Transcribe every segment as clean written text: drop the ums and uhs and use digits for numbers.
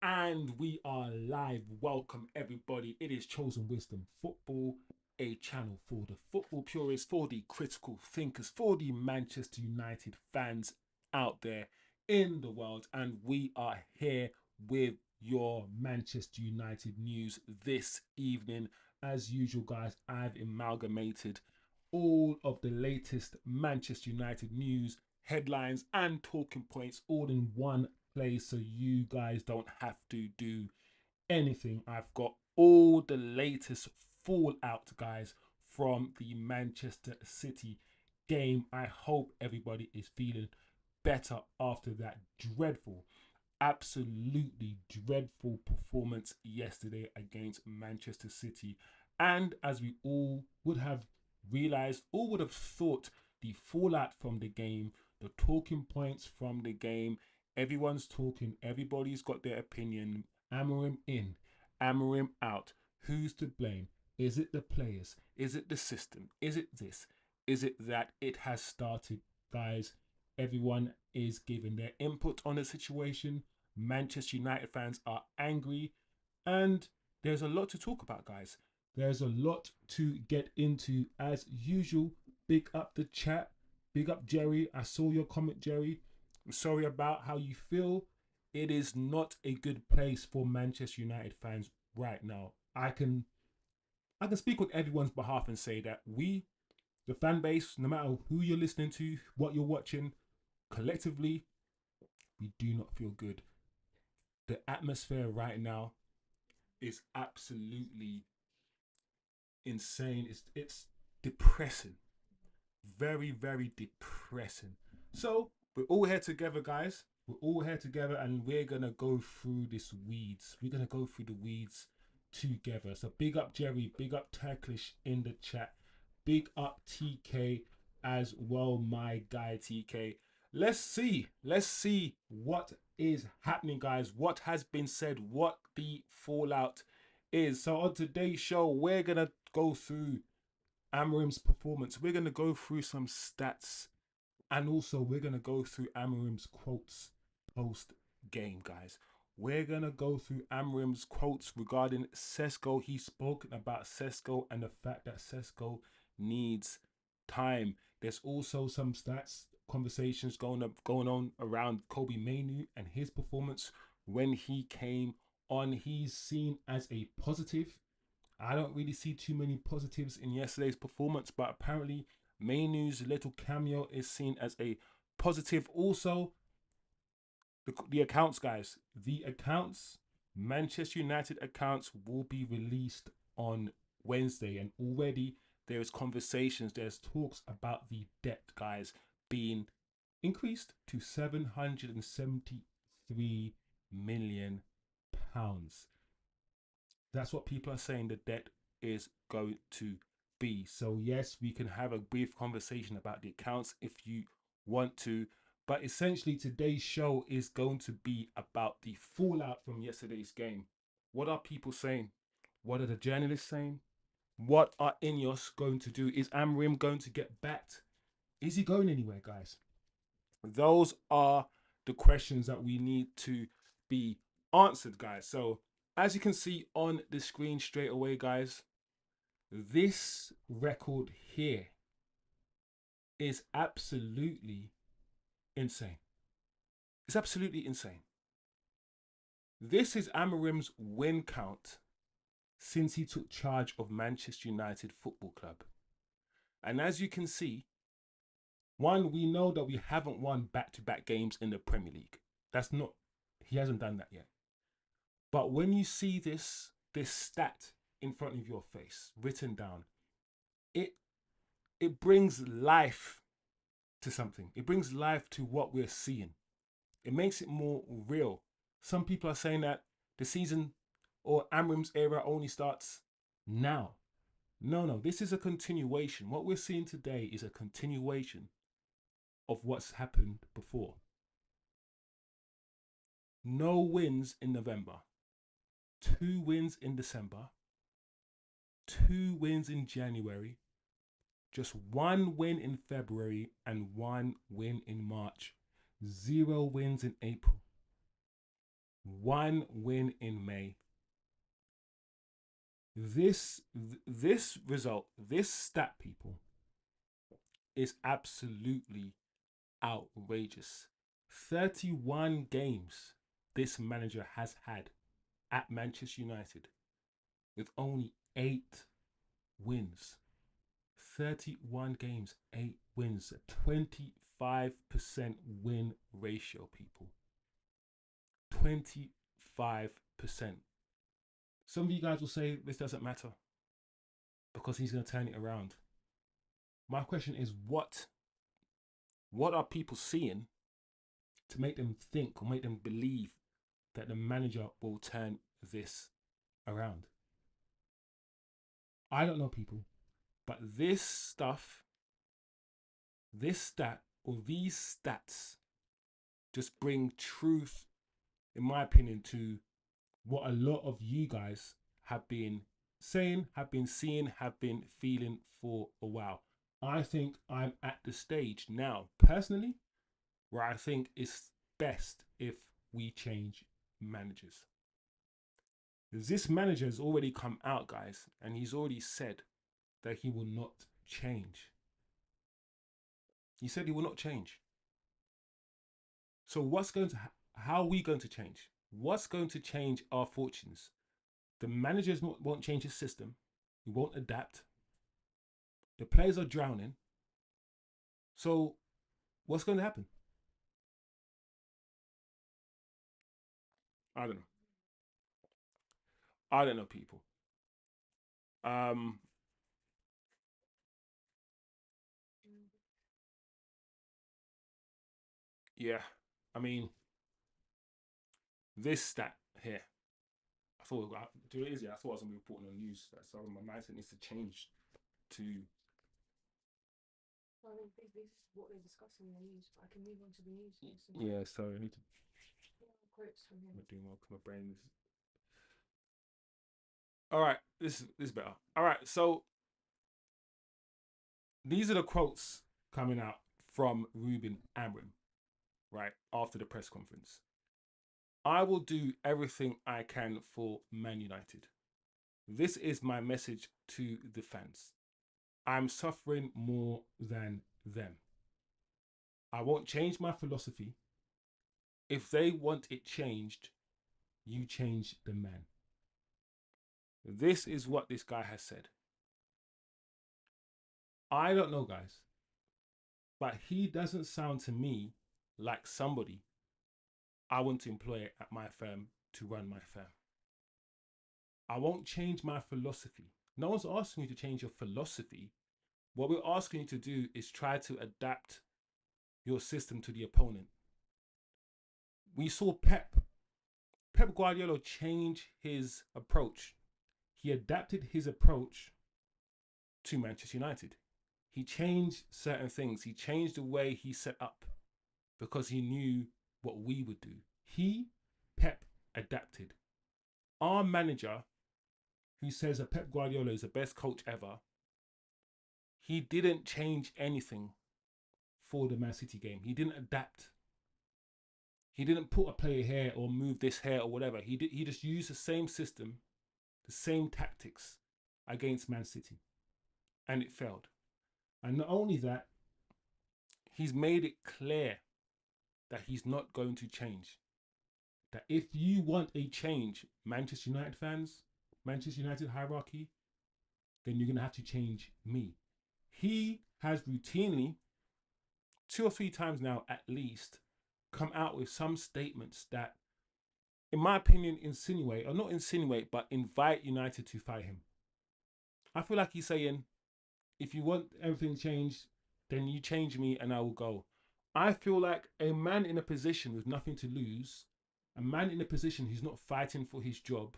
And we are live. Welcome, everybody. It is Chosen Wisdom Football, a channel for the football purists, for the critical thinkers, for the Manchester United fans out there in the world. And we are here with your Manchester United news this evening. As usual, guys, I've amalgamated all of the latest Manchester United news, headlines, and talking points all in one place so you guys don't have to do anything. I've got all the latest fallout, guys, from the Manchester City game. I hope everybody is feeling better after that dreadful, absolutely dreadful performance yesterday against Manchester City. And as we all would have realized, all would have thought, the fallout from the game, the talking points from the game, everyone's talking, everybody's got their opinion. Amorim in, Amorim out. Who's to blame? Is it the players? Is it the system? Is it this? Is it that? It has started, guys. Everyone is giving their input on the situation. Manchester United fans are angry, and there's a lot to talk about, guys. There's a lot to get into as usual. Big up the chat. Big up Jerry. I saw your comment, Jerry. I'm sorry about how you feel. It is not a good place for Manchester United fans right now. I can speak on everyone's behalf and say that we, the fan base, no matter who you're listening to, what you're watching, collectively, we do not feel good. The atmosphere right now is absolutely insane. It's depressing. Very, very depressing. So we're all here together, guys. We're all here together and we're gonna go through this weeds. We're gonna go through the weeds together. So big up Jerry, big up Tacklish in the chat, big up TK as well, my guy TK. Let's see what is happening, guys. What has been said, what the fallout is. So on today's show, we're gonna go through Amorim's performance. We're gonna go through some stats, and also we're gonna go through Amorim's quotes post game, guys. We're gonna go through Amorim's quotes regarding Sesko. He's spoken about Sesko and the fact that Sesko needs time. There's also some stats conversations going on around Kobe Mainu and his performance when he came on. He's seen as a positive. I don't really see too many positives in yesterday's performance, but apparently Mainu's little cameo is seen as a positive. Also, the accounts, guys, the accounts, Manchester United accounts will be released on Wednesday, and already there's conversations, there's talks about the debt, guys, being increased to £773 million. That's what people are saying the debt is going to be. So yes, we can have a brief conversation about the accounts if you want to. But essentially today's show is going to be about the fallout from yesterday's game. What are people saying? What are the journalists saying? What are INEOS going to do? Is Amrim going to get backed? Is he going anywhere, guys? Those are the questions that we need to be answered, guys. So as you can see on the screen straight away, guys, this record here is absolutely insane. It's absolutely insane. This is Amorim's win count since he took charge of Manchester United Football Club. And as you can see, one, we know that we haven't won back-to-back games in the Premier League. That's not, he hasn't done that yet. But when you see this stat in front of your face, written down, it brings life to something. It brings life to what we're seeing. It makes it more real. Some people are saying that the season or Amrim's era only starts now. No, this is a continuation. What we're seeing today is a continuation of what's happened before. No wins in November, 2 wins in December, 2 wins in January, just 1 win in February, and 1 win in March. 0 wins in April. 1 win in May. This result, this stat, people, is absolutely outrageous. 31 games this manager has had at Manchester United with only 8 wins. 31 games, 8 wins, 25% win ratio, people. 25%. Some of you guys will say this doesn't matter because he's going to turn it around. My question is, what are people seeing to make them think or make them believe that the manager will turn this around? I don't know, people, but this stuff, this stat or these stats just bring truth, in my opinion, to what a lot of you guys have been saying, have been seeing, have been feeling for a while. I think I'm at the stage now, personally, where I think it's best if we change managers. This manager has already come out, guys, and he's already said that he will not change. He said he will not change. So how are we going to change? What's going to change our fortunes? The managers won't change his system. He won't adapt. The players are drowning. So what's going to happen? I don't know. I don't know, people. Yeah. I mean, this stat here, I thought, do you know what it is? Yeah, I thought I was going to be reporting on news. So my mindset needs to change to. Well, I think this is what they're discussing in the news. I can move on to the news. Yeah, so I need to. Quotes from him. I'm doing well because my brain is. All right, this is better. All right, so these are the quotes coming out from Ruben Amorim, right, after the press conference. I will do everything I can for Man United. This is my message to the fans. I'm suffering more than them. I won't change my philosophy. If they want it changed, you change the man. This is what this guy has said. I don't know, guys, but he doesn't sound to me like somebody I want to employ at my firm to run my firm. I won't change my philosophy. No one's asking you to change your philosophy. What we're asking you to do is try to adapt your system to the opponent. We saw Pep Guardiola change his approach. He adapted his approach to Manchester United. He changed certain things. He changed the way he set up because he knew what we would do. Pep, adapted. Our manager, who says that Pep Guardiola is the best coach ever, he didn't change anything for the Man City game. He didn't adapt. He didn't put a player here or move this here or whatever. He just used the same system, the same tactics against Man City. And it failed. And not only that, he's made it clear that he's not going to change. That if you want a change, Manchester United fans, Manchester United hierarchy, then you're going to have to change me. He has routinely, 2 or 3 times now at least, come out with some statements that, in my opinion, insinuate, or not insinuate, but invite United to fire him. I feel like he's saying, if you want everything changed, then you change me and I will go. I feel like a man in a position with nothing to lose, a man in a position who's not fighting for his job,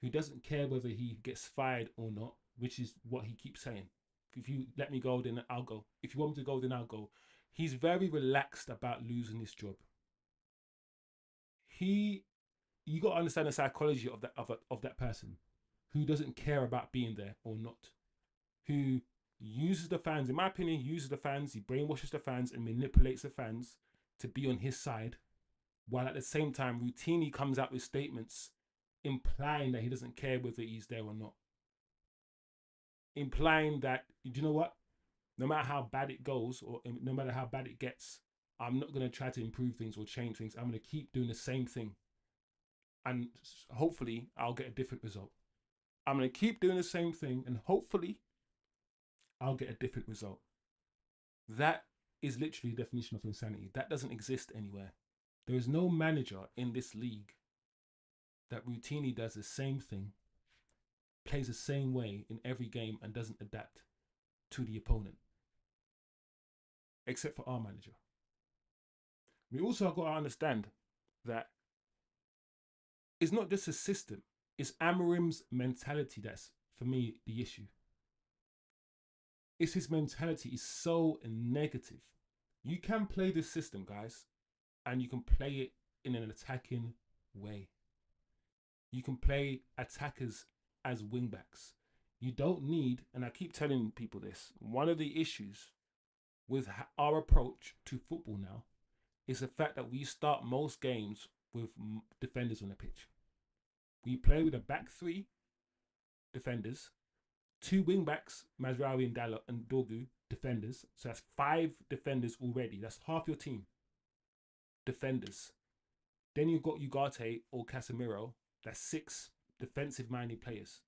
who doesn't care whether he gets fired or not, which is what he keeps saying. If you let me go, then I'll go. If you want me to go, then I'll go. He's very relaxed about losing his job. You got to understand the psychology of that person who doesn't care about being there or not, who uses the fans, in my opinion, he brainwashes the fans and manipulates the fans to be on his side while at the same time routinely comes out with statements implying that he doesn't care whether he's there or not. Implying that, you know what? No matter how bad it goes, or no matter how bad it gets, I'm not going to try to improve things or change things. I'm going to keep doing the same thing. And hopefully I'll get a different result. I'm going to keep doing the same thing and hopefully I'll get a different result. That is literally the definition of insanity. That doesn't exist anywhere. There is no manager in this league that routinely does the same thing, plays the same way in every game, and doesn't adapt to the opponent. Except for our manager. We also got to understand that it's not just a system, it's AMORIM's mentality that's, for me, the issue. It's his mentality is so negative. You can play this system, guys, and you can play it in an attacking way. You can play attackers as wingbacks. You don't need, and I keep telling people this, one of the issues with our approach to football now is the fact that we start most games with defenders on the pitch. We play with a back three defenders, two wing backs, Mazraoui and Dorgu, defenders. So that's 5 defenders already. That's half your team. Defenders. Then you've got Ugarte or Casemiro. That's 6 defensive-minded players.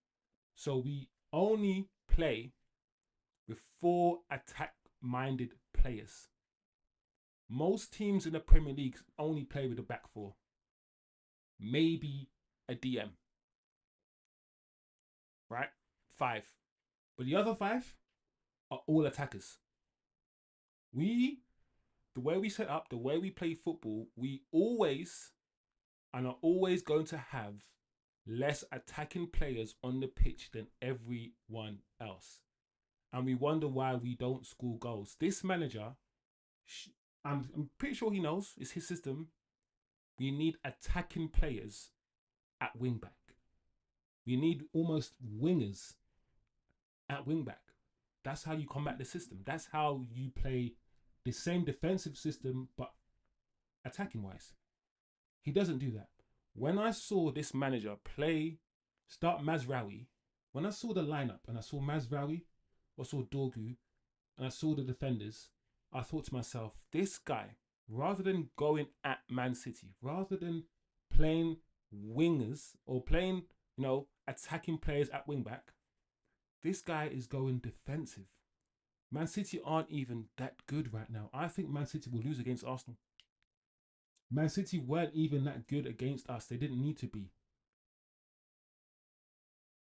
So we only play with 4 attack-minded players. Most teams in the Premier League only play with a back 4. Maybe a DM. Right? 5. But the other 5 are all attackers. The way we set up, the way we play football, we always and are always going to have less attacking players on the pitch than everyone else. And we wonder why we don't score goals. This manager, I'm pretty sure he knows, it's his system. We need attacking players at wing back. We need almost wingers at wing back. That's how you combat the system. That's how you play the same defensive system, but attacking wise. He doesn't do that. When I saw this manager start Mazraoui, when I saw the lineup and I saw Mazraoui, I saw Dorgu, and I saw the defenders, I thought to myself, this guy, rather than going at Man City, rather than playing wingers or playing, attacking players at wing back, this guy is going defensive. Man City aren't even that good right now. I think Man City will lose against Arsenal. Man City weren't even that good against us. They didn't need to be.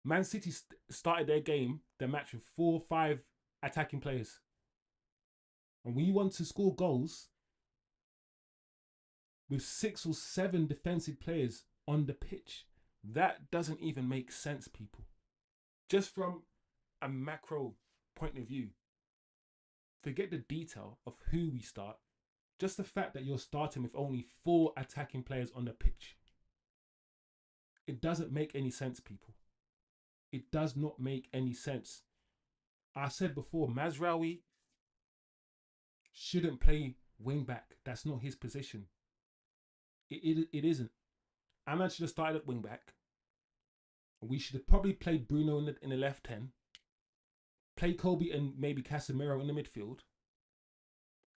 Man City started their match with 4 or 5 attacking players. And when you want to score goals with 6 or 7 defensive players on the pitch, that doesn't even make sense, people. Just from a macro point of view, forget the detail of who we start. Just the fact that you're starting with only 4 attacking players on the pitch. It doesn't make any sense, people. It does not make any sense. I said before, Mazraoui shouldn't play wing back. That's not his position. It isn't. Ahmad should have started at wing back. We should have probably played Bruno in the left 10. Play Kobe and maybe Casemiro in the midfield.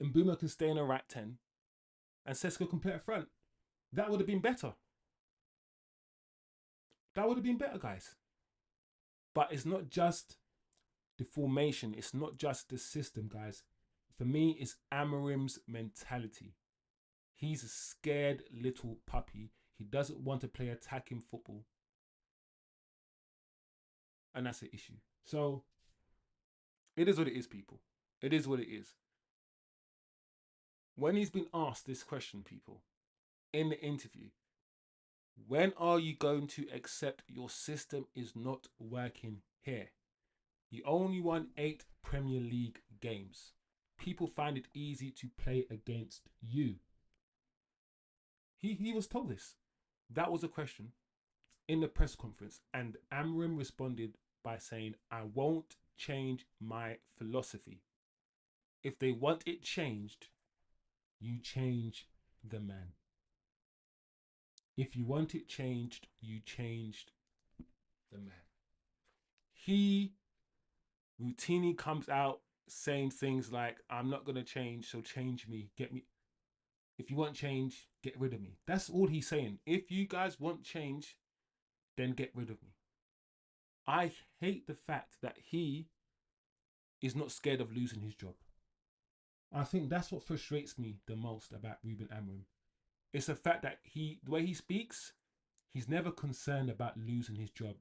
And Mbeumo can stay in a right 10. And Sesko can play up front. That would have been better. That would have been better, guys. But it's not just the formation. It's not just the system, guys. For me, it's Amorim's mentality. He's a scared little puppy. He doesn't want to play attacking football. And that's the issue. So, it is what it is, people. It is what it is. When he's been asked this question, people, in the interview, when are you going to accept your system is not working here? You only won 8 Premier League games. People find it easy to play against you. He was told this. That was a question in the press conference. And Amorim responded by saying, I won't change my philosophy. If they want it changed, you change the man. If you want it changed, you changed the man. He routinely comes out saying things like, I'm not going to change, so change me, get me. If you want change, get rid of me. That's all he's saying. If you guys want change, then get rid of me. I hate the fact that he is not scared of losing his job. I think that's what frustrates me the most about Ruben Amorim. It's the fact that the way he speaks, he's never concerned about losing his job.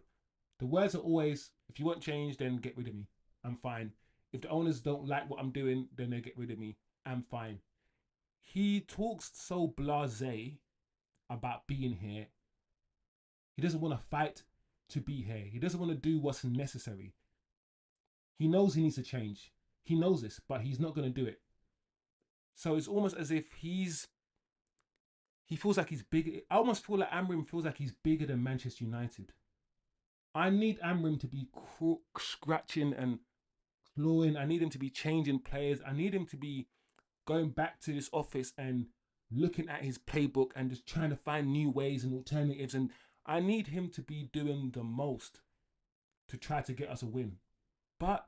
The words are always, if you want change, then get rid of me. I'm fine. If the owners don't like what I'm doing, then they get rid of me. I'm fine. He talks so blasé about being here. He doesn't want to fight to be here. He doesn't want to do what's necessary. He knows he needs to change. He knows this, but he's not going to do it. So it's almost as if he feels like he's big. I almost feel like Amorim feels like he's bigger than Manchester United. I need Amorim to be scratching and clawing. I need him to be changing players. I need him to be going back to this office and looking at his playbook and just trying to find new ways and alternatives. And I need him to be doing the most to try to get us a win. But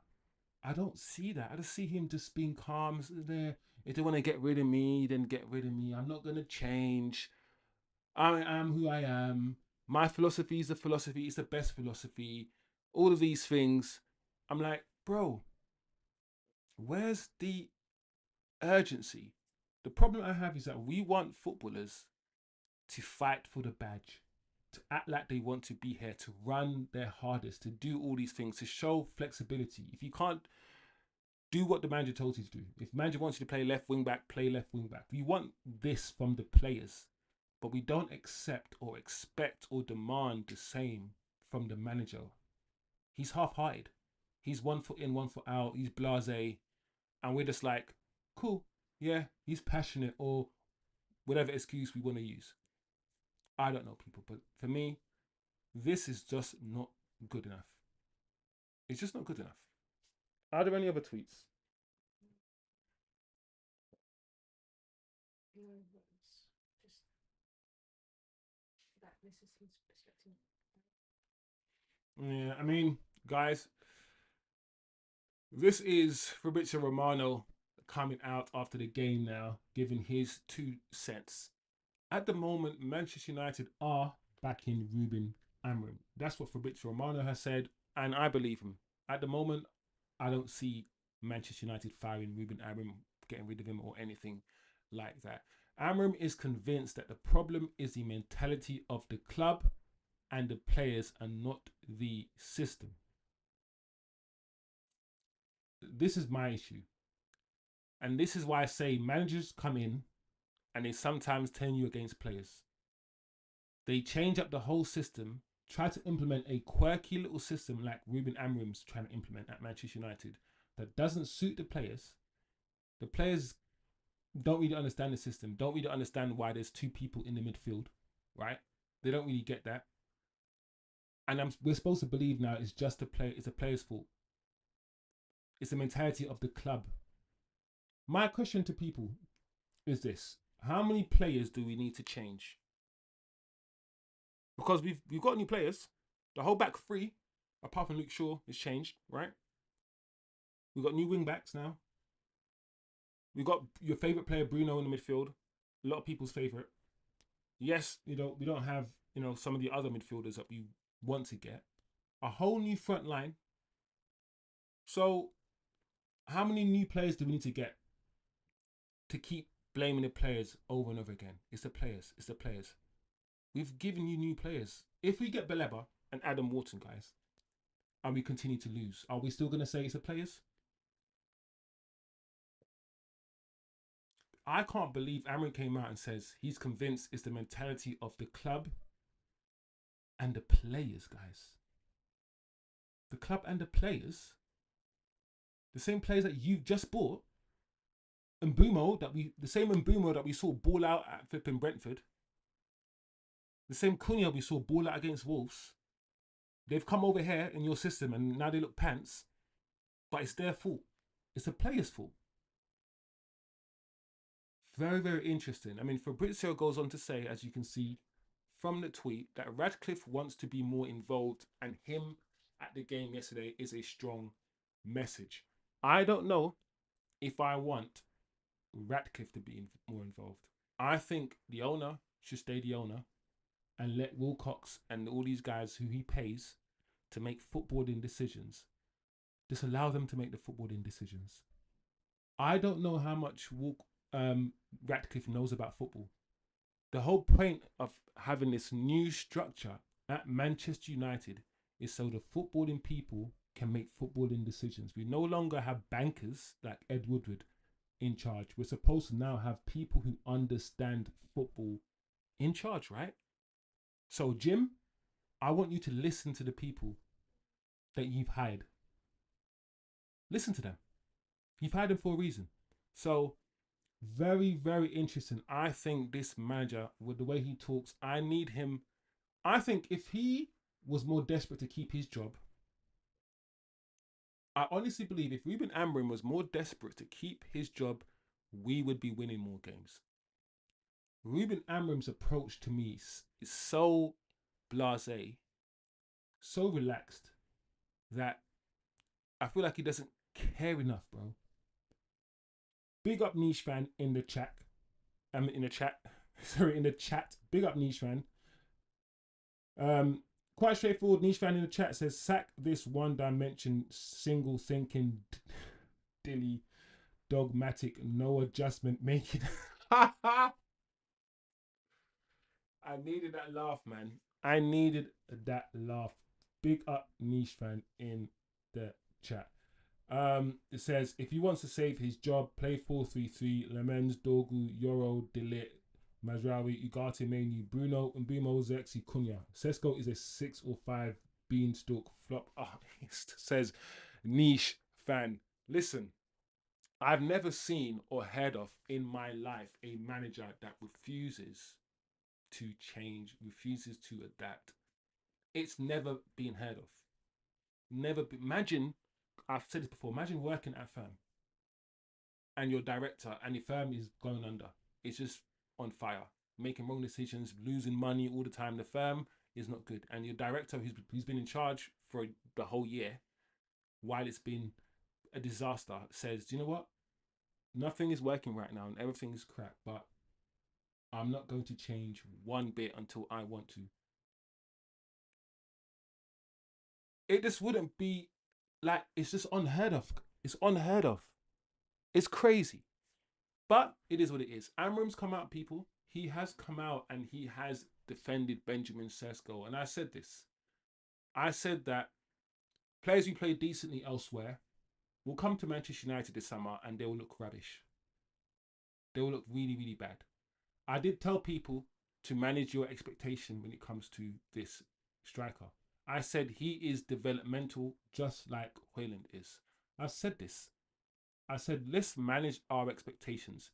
I don't see that. I just see him just being calm. There, if they want to get rid of me, then get rid of me. I'm not going to change. I am who I am. My philosophy is the philosophy. It's the best philosophy. All of these things. I'm like, bro, where's the urgency? The problem I have is that we want footballers to fight for the badge, to act like they want to be here, to run their hardest, to do all these things, to show flexibility. If you can't do what the manager tells you to do, if the manager wants you to play left wing back, play left wing back. We want this from the players, but we don't accept or expect or demand the same from the manager. He's half-hearted. He's 1 foot in, 1 foot out. He's blasé, and we're just like, cool, yeah, he's passionate, or whatever excuse we want to use. I don't know, people, but for me, this is just not good enough. It's just not good enough. Are there any other tweets? No, but it's just that this is his perspective. Yeah, I mean, guys, this is Fabrizio Romano coming out after the game now, giving his 2 cents. At the moment, Manchester United are backing Ruben Amorim. That's what Fabrizio Romano has said, and I believe him. At the moment, I don't see Manchester United firing Ruben Amorim, getting rid of him, or anything like that. Amorim is convinced that the problem is the mentality of the club and the players and not the system. This is my issue. And this is why I say managers come in and they sometimes turn you against players. They change up the whole system, try to implement a quirky little system like Ruben Amorim's trying to implement at Manchester United that doesn't suit the players. The players don't really understand the system, don't really understand why there's 2 people in the midfield, right? They don't really get that. And we're supposed to believe now it's just it's a player's fault. It's the mentality of the club. My question to people is this: how many players do we need to change? Because we've got new players. The whole back 3, apart from Luke Shaw, is changed, right? We've got new wing backs now. We've got your favourite player, Bruno, in the midfield. A lot of people's favourite. Yes, we don't have, some of the other midfielders that we want to get. A whole new front line. So, how many new players do we need to get to keep blaming the players over and over again? It's the players. It's the players. We've given you new players. If we get Baleba and Adam Wharton, guys, and we continue to lose, are we still going to say it's the players? I can't believe Amorim came out and says he's convinced it's the mentality of the club and the players, guys. The club and the players, the same players that you've just bought, the same Mbumo that we saw ball out at flipping Brentford, the same Cunha we saw ball out against Wolves. They've come over here in your system and now they look pants, but it's their fault. It's the players' fault. Very, very interesting. I mean, Fabrizio goes on to say, as you can see, from the tweet that Radcliffe wants to be more involved, and him at the game yesterday is a strong message. I don't know if I want Radcliffe to be more involved. I think the owner should stay the owner and let Wilcox and all these guys who he pays to make footballing decisions, just allow them to make the footballing decisions. I don't know how much Radcliffe knows about football. The whole point of having this new structure at Manchester United is so the footballing people can make footballing decisions. We no longer have bankers like Ed Woodward in charge. We're supposed to now have people who understand football in charge, right? So, Jim, I want you to listen to the people that you've hired. Listen to them. You've hired them for a reason. So, very, very interesting. I think this manager, with the way he talks, I need him. I think if he was more desperate to keep his job, I honestly believe if Ruben Amorim was more desperate to keep his job, we would be winning more games. Ruben Amorim's approach to me is so blasé, so relaxed, that I feel like he doesn't care enough, bro. Big up Niche Fan in the chat. In the chat. Big up Niche Fan. Quite straightforward. Niche Fan in the chat says, sack this one-dimension, single thinking, dilly, dogmatic, no adjustment making. I needed that laugh, man. I needed that laugh. Big up Niche Fan in the chat. It says, if he wants to save his job, play 4-3-3, Lemens, Dogu, Yoro, Delit, Mazraoui, Ugarte, Menu, Bruno, Mbumo, Zexi, Cunha. Sesko is a 6 or 5 beanstalk flop artist, says Niche Fan. Listen, I've never seen or heard of in my life a manager that refuses to change, refuses to adapt. It's never been heard of. Never been. Imagine, I've said this before, imagine working at a firm and your director and the firm is going under. It's just on fire, making wrong decisions, losing money all the time. The firm is not good. And your director, who's been in charge for the whole year, while it's been a disaster, says, do you know what? Nothing is working right now and everything is crap, but I'm not going to change one bit until I want to. It just wouldn't be like, it's just unheard of. It's unheard of. It's crazy. But it is what it is. Amorim's come out, people. He has come out and he has defended Benjamin Sesko. And I said this. I said that players who play decently elsewhere will come to Manchester United this summer and they will look rubbish. They will look really, really bad. I did tell people to manage your expectation when it comes to this striker. I said he is developmental just like Højlund is. I've said this. I said, let's manage our expectations.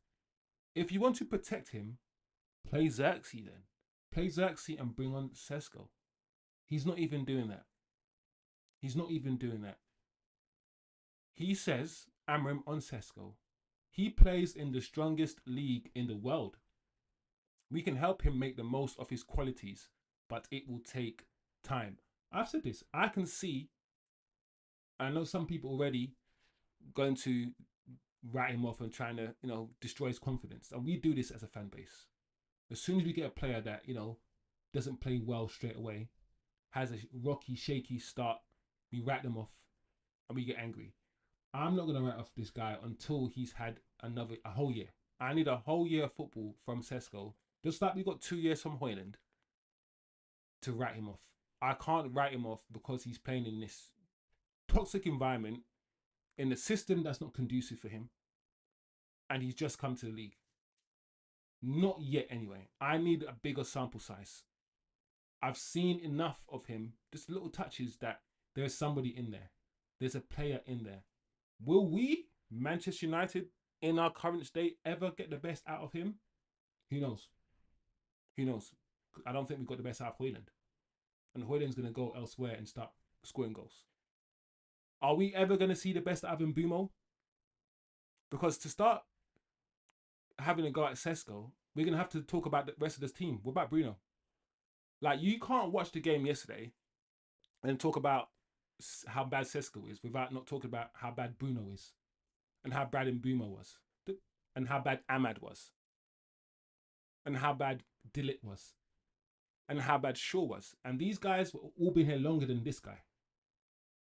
If you want to protect him, play Xerxes then. Play Xerxes and bring on Sesko. He's not even doing that. He's not even doing that. He says, Amorim on Sesko, he plays in the strongest league in the world. We can help him make the most of his qualities, but it will take time. I've said this. I can see, I know some people already going to write him off and trying to, destroy his confidence. And we do this as a fan base. As soon as we get a player that, doesn't play well straight away, has a rocky, shaky start, we write them off and we get angry. I'm not going to write off this guy until he's had a whole year. I need a whole year of football from Sesko, just like we got 2 years from Højlund, to write him off. I can't write him off because he's playing in this toxic environment, in a system that's not conducive for him, and he's just come to the league. Not yet anyway. I need a bigger sample size. I've seen enough of him, just little touches, that there's somebody in there. There's a player in there. Will we, Manchester United, in our current state, ever get the best out of him? Who knows? Who knows? I don't think we got the best out of Højlund. And Højlund's going to go elsewhere and start scoring goals. Are we ever going to see the best out of Mbumo? Because to start having a go at Sesko, we're going to have to talk about the rest of this team. What about Bruno? Like, you can't watch the game yesterday and talk about how bad Sesko is without not talking about how bad Bruno is and how bad Mbuma was and how bad Ahmad was and how bad Dillit was and how bad Shaw was. And these guys were all been here longer than this guy.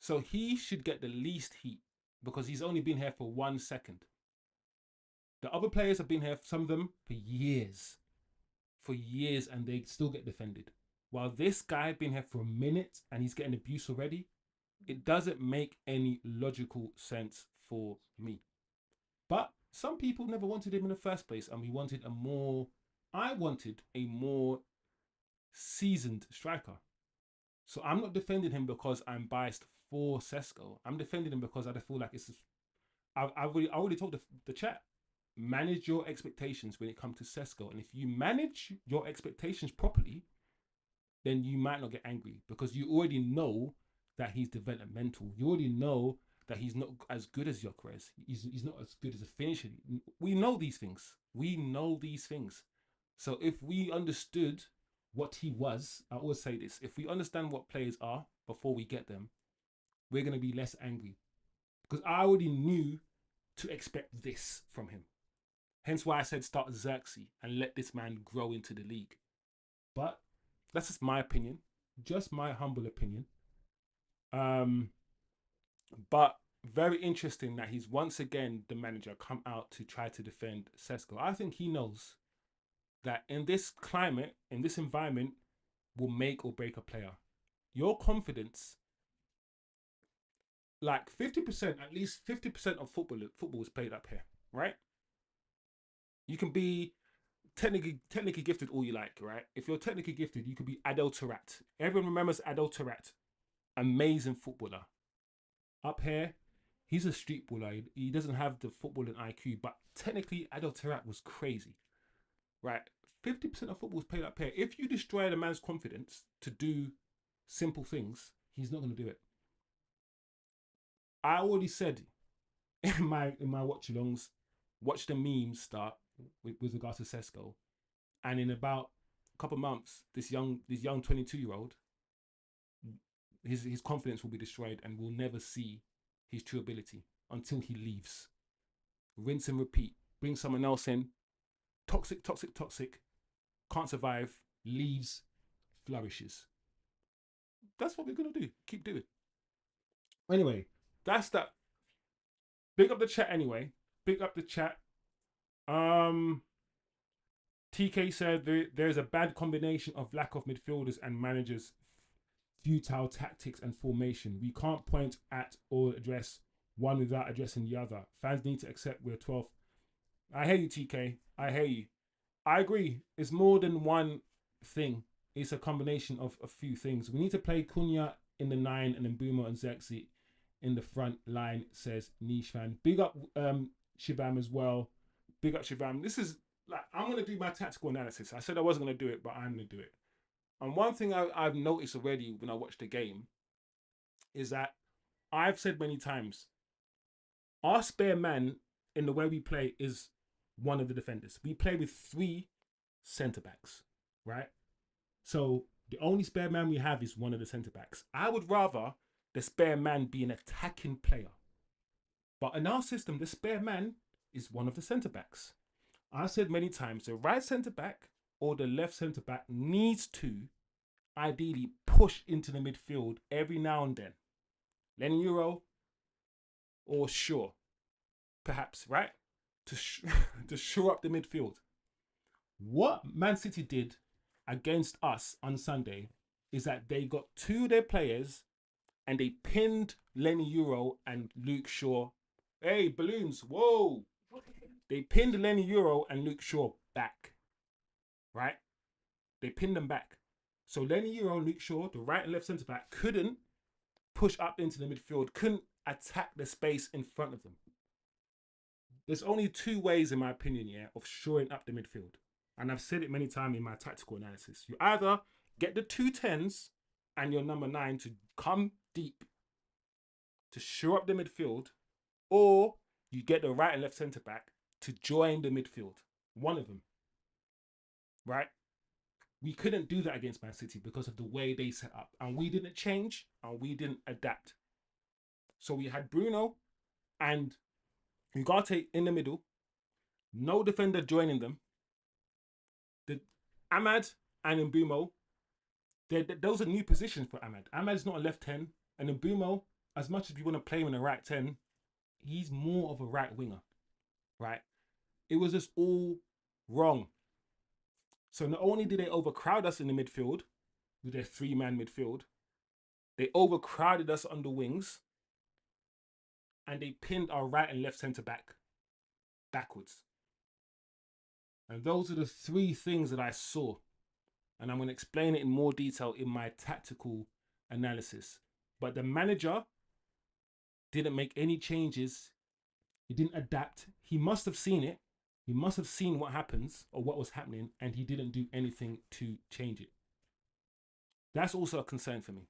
So he should get the least heat because he's only been here for 1 second. The other players have been here, some of them, for years, and they still get defended. While this guy been here for a minute and he's getting abuse already, it doesn't make any logical sense for me. But some people never wanted him in the first place, and I wanted a more seasoned striker. So I'm not defending him because I'm biased for Sesko. I'm defending him because I feel like I already told the chat, manage your expectations when it comes to Sesko. And if you manage your expectations properly, then you might not get angry because you already know that he's developmental. You already know that he's not as good as Gyökeres. He's not as good as a finisher. We know these things. So if we understood what he was, I always say this, if we understand what players are before we get them, we're going to be less angry. Because I already knew to expect this from him. Hence why I said start Xerxes and let this man grow into the league. But that's just my opinion. Just my humble opinion. But very interesting that he's once again, the manager, come out to try to defend Sesko. I think he knows that in this climate, in this environment, will make or break a player. Your confidence, like 50%, at least 50% of football is played up here, right? You can be technically gifted all you like, right? If you're technically gifted, you could be Adel Taarabt. Everyone remembers Adel Taarabt. Amazing footballer. Up here, he's a street baller. He doesn't have the footballing IQ, but technically Adel Taarabt was crazy, right? 50% of football is played up here. If you destroy the man's confidence to do simple things, he's not going to do it. I already said in my watchalongs, watch the memes start with regards to Sesko, and in about a couple of months, this young 22-year-old, his confidence will be destroyed, and we'll never see his true ability until he leaves. Rinse and repeat. Bring someone else in. Toxic. Can't survive. Leaves. Flourishes. That's what we're gonna do. Keep doing. Anyway, that's that. Big up the chat anyway. Big up the chat. TK said there's a bad combination of lack of midfielders and managers, futile tactics and formation. We can't point at or address one without addressing the other. Fans need to accept we're 12th. I hear you, TK. I hear you. I agree. It's more than one thing. It's a combination of a few things. We need to play Cunha in the 9 and then Mbuma and Xerxes in the front line, says Niche Fan. Big up Shivam as well. Big up Shivam. This is like, I'm going to do my tactical analysis. I said I wasn't going to do it, but I'm going to do it. And one thing I've noticed already when I watch the game is that I've said many times, our spare man in the way we play is one of the defenders. We play with 3 centre-backs, right? So the only spare man we have is one of the centre-backs. I would rather the spare man be an attacking player. But in our system, the spare man is one of the centre-backs. I've said many times, the right centre-back or the left centre-back needs to ideally push into the midfield every now and then. Lenny Euro or Shaw, perhaps, right? To shore up the midfield. What Man City did against us on Sunday is that they got 2 of their players and they pinned Lenny Euro and Luke Shaw. Hey, balloons, whoa! They pinned Lenny Euro and Luke Shaw back, right? They pinned them back. So Lenny Euro and Luke Shaw, the right and left centre back, couldn't push up into the midfield, couldn't attack the space in front of them. There's only 2 ways, in my opinion, of shoring up the midfield. And I've said it many times in my tactical analysis. You either get the 2 10s and your number 9 to come deep to shore up the midfield, or you get the right and left centre back to join the midfield. One of them. Right? We couldn't do that against Man City because of the way they set up. And we didn't change and we didn't adapt. So we had Bruno and Ugarte in the middle, no defender joining them. The Ahmad and Mbumo, those are new positions for Ahmad. Ahmad's not a left 10, and Mbumo, as much as we want to play him in a right 10, he's more of a right winger, right? It was just all wrong. So not only did they overcrowd us in the midfield with their 3-man midfield, they overcrowded us on the wings, and they pinned our right and left centre back backwards. And those are the 3 things that I saw. And I'm going to explain it in more detail in my tactical analysis. But the manager didn't make any changes. He didn't adapt. He must have seen it. He must have seen what happens or what was happening, and he didn't do anything to change it. That's also a concern for me.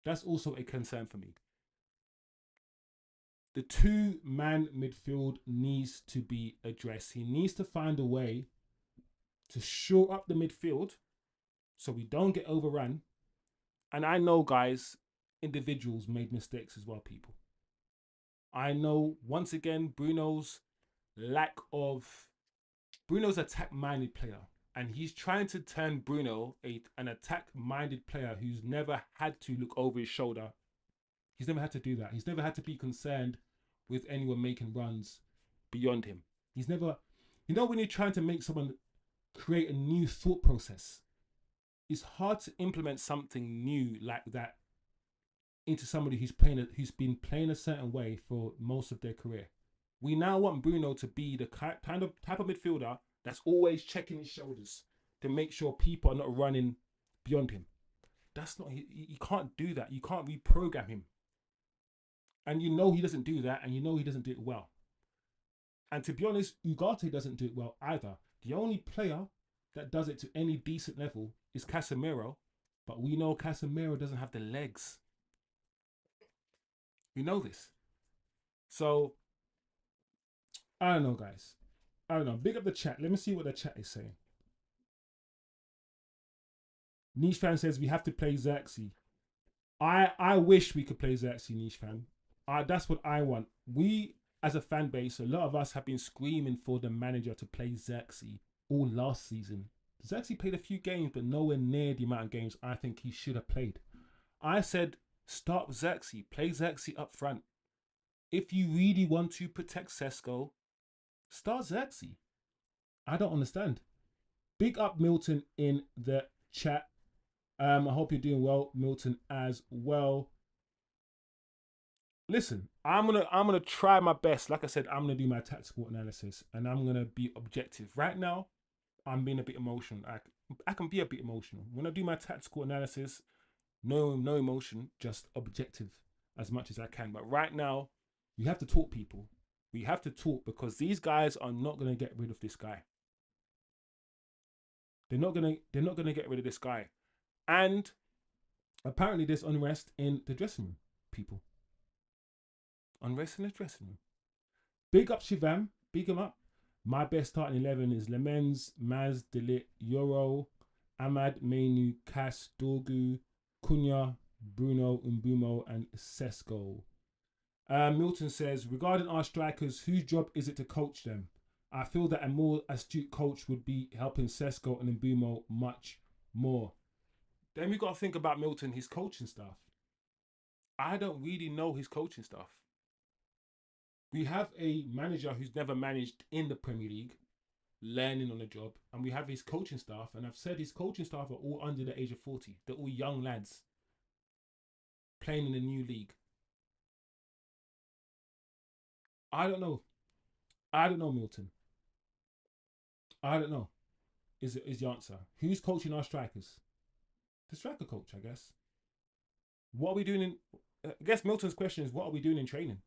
That's also a concern for me. The 2-man midfield needs to be addressed. He needs to find a way to shore up the midfield so we don't get overrun. And I know, guys, individuals made mistakes as well, people. I know, once again, Bruno's attack-minded player. And he's trying to turn Bruno an attack-minded player who's never had to look over his shoulder. He's never had to do that. He's never had to be concerned with anyone making runs beyond him. He's never... You know when you're trying to make someone create a new thought process, it's hard to implement something new like that into somebody who's been playing a certain way for most of their career. We now want Bruno to be the type of midfielder that's always checking his shoulders to make sure people are not running beyond him. That's not... You can't do that. You can't reprogram him. And you know he doesn't do that, and you know he doesn't do it well. And to be honest, Ugarte doesn't do it well either. The only player that does it to any decent level is Casemiro, but we know Casemiro doesn't have the legs. We know this. So, I don't know, guys. I don't know. Big up the chat. Let me see what the chat is saying. Niche fan says we have to play Xerxes. I wish we could play Xerxes, Niche fan. That's what I want. We, as a fan base, a lot of us have been screaming for the manager to play Xerxes all last season. Xerxes played a few games, but nowhere near the amount of games I think he should have played. I said, start with Xerxes. Play Xerxes up front. If you really want to protect Sesko, start Xerxes. I don't understand. Big up Milton in the chat. I hope you're doing well, Milton, as well. Listen, I'm gonna try my best. Like I said, I'm gonna do my tactical analysis, and I'm gonna be objective. Right now, I'm being a bit emotional. I can be a bit emotional when I do my tactical analysis. No emotion, just objective as much as I can. But right now, we have to talk, people. We have to talk because these guys are not gonna get rid of this guy. They're not gonna get rid of this guy. And apparently there's unrest in the dressing room, people. Unrest in the dressing room. Big up Shivam. Big him up. My best starting 11 is Lemens, Maz, Delit, Yoro, Ahmad, Mainu, Cass, Dorgu, Cunha, Bruno, Mbumo, and Sesko. Milton says, regarding our strikers, whose job is it to coach them? I feel that a more astute coach would be helping Sesko and Mbumo much more. Then we got to think about Milton, his coaching staff. I don't really know his coaching staff. We have a manager who's never managed in the Premier League, learning on the job, and we have his coaching staff, and I've said his coaching staff are all under the age of 40. They're all young lads playing in a new league. I don't know. I don't know, Milton. I don't know is the answer. Who's coaching our strikers? The striker coach, I guess. What are we doing in... I guess Milton's question is, what are we doing in training?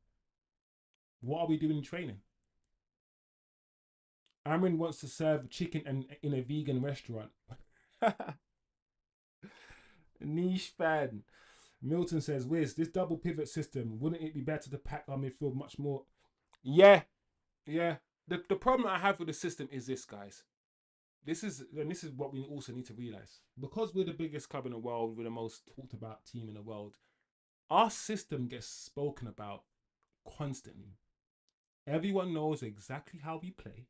What are we doing in training? Amrin wants to serve chicken in a vegan restaurant. Niche fan. Milton says, Wiz, this double pivot system, wouldn't it be better to pack our midfield much more? Yeah. The problem I have with the system is this, guys. this is what we also need to realize. Because we're the biggest club in the world, we're the most talked about team in the world. Our system gets spoken about constantly. Everyone knows exactly how we play.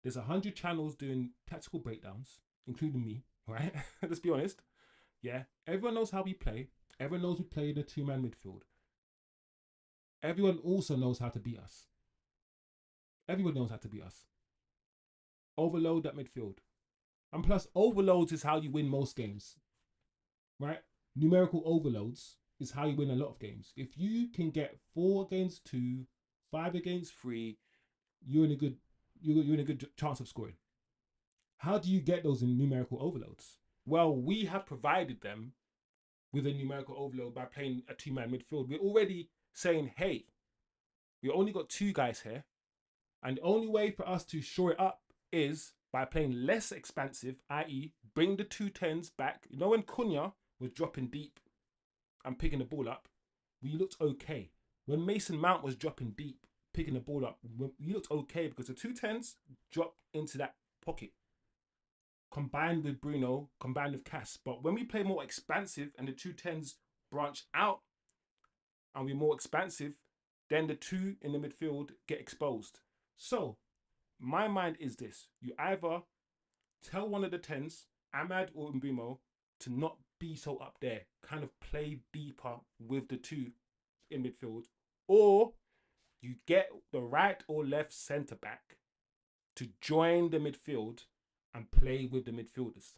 There's 100 channels doing tactical breakdowns, including me, right? Let's be honest. Yeah, everyone knows how we play. Everyone knows we play in a two-man midfield. Everyone also knows how to beat us. Everyone knows how to beat us. Overload that midfield. And plus, overloads is how you win most games, right? Numerical overloads is how you win a lot of games. If you can get 4 against 2, 5 against 3, you're in a good chance of scoring. How do you get those in numerical overloads? Well, we have provided them with a numerical overload by playing a two-man midfield. We're already saying, hey, we only got 2 guys here, and the only way for us to shore it up is by playing less expansive, i.e. bring the 2 10s back. You know when Cunha was dropping deep and picking the ball up, we looked okay. When Mason Mount was dropping deep, picking the ball up, we looked okay because the 2 10s dropped into that pocket. Combined with Bruno, combined with Cass. But when we play more expansive and the 2 10s branch out and we're more expansive, then the 2 in the midfield get exposed. So my mind is this: you either tell one of the 10s, Ahmad or Mbimo, to not be so up there, kind of play deeper with the 2 in midfield, or you get the right or left centre back to join the midfield and play with the midfielders.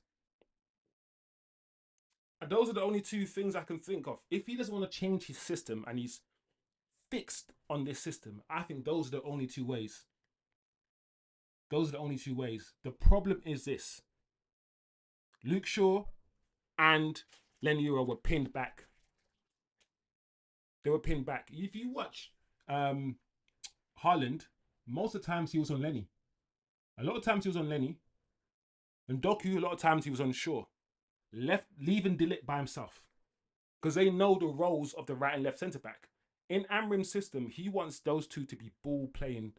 And those are the only 2 things I can think of. If he doesn't want to change his system and he's fixed on this system, I think those are the only 2 ways. Those are the only 2 ways. The problem is this: Luke Shaw and Leniero were pinned back. They were pinned back. If you watch Haaland, most of the times he was on Lenny. A lot of times he was on Lenny. And Doku, a lot of times he was on Shaw. Leaving De Ligt by himself. Because they know the roles of the right and left centre back. In Amorim's system, he wants those 2 to be ball playing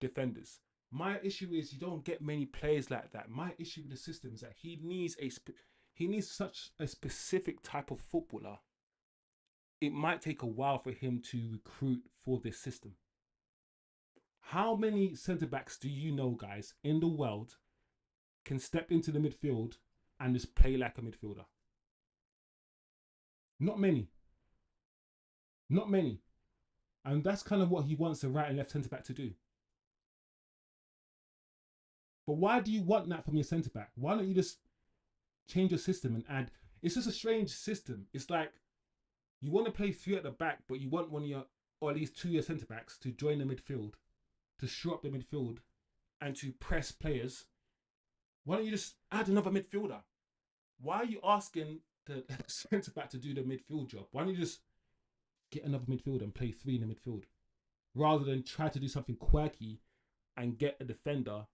defenders. My issue is you don't get many players like that. My issue with the system is that he needs such a specific type of footballer. It might take a while for him to recruit for this system. How many centre backs do you know, guys, in the world can step into the midfield and just play like a midfielder? Not many. Not many. And that's kind of what he wants the right and left centre back to do. But why do you want that from your centre back? Why don't you just change your system and add? It's just a strange system. It's like you want to play 3 at the back, but you want one of your, or at least 2 of your centre backs to join the midfield, to shore up the midfield and to press players. Why don't you just add another midfielder? Why are you asking the centre back to do the midfield job? Why don't you just get another midfielder and play 3 in the midfield, rather than try to do something quirky and get a defender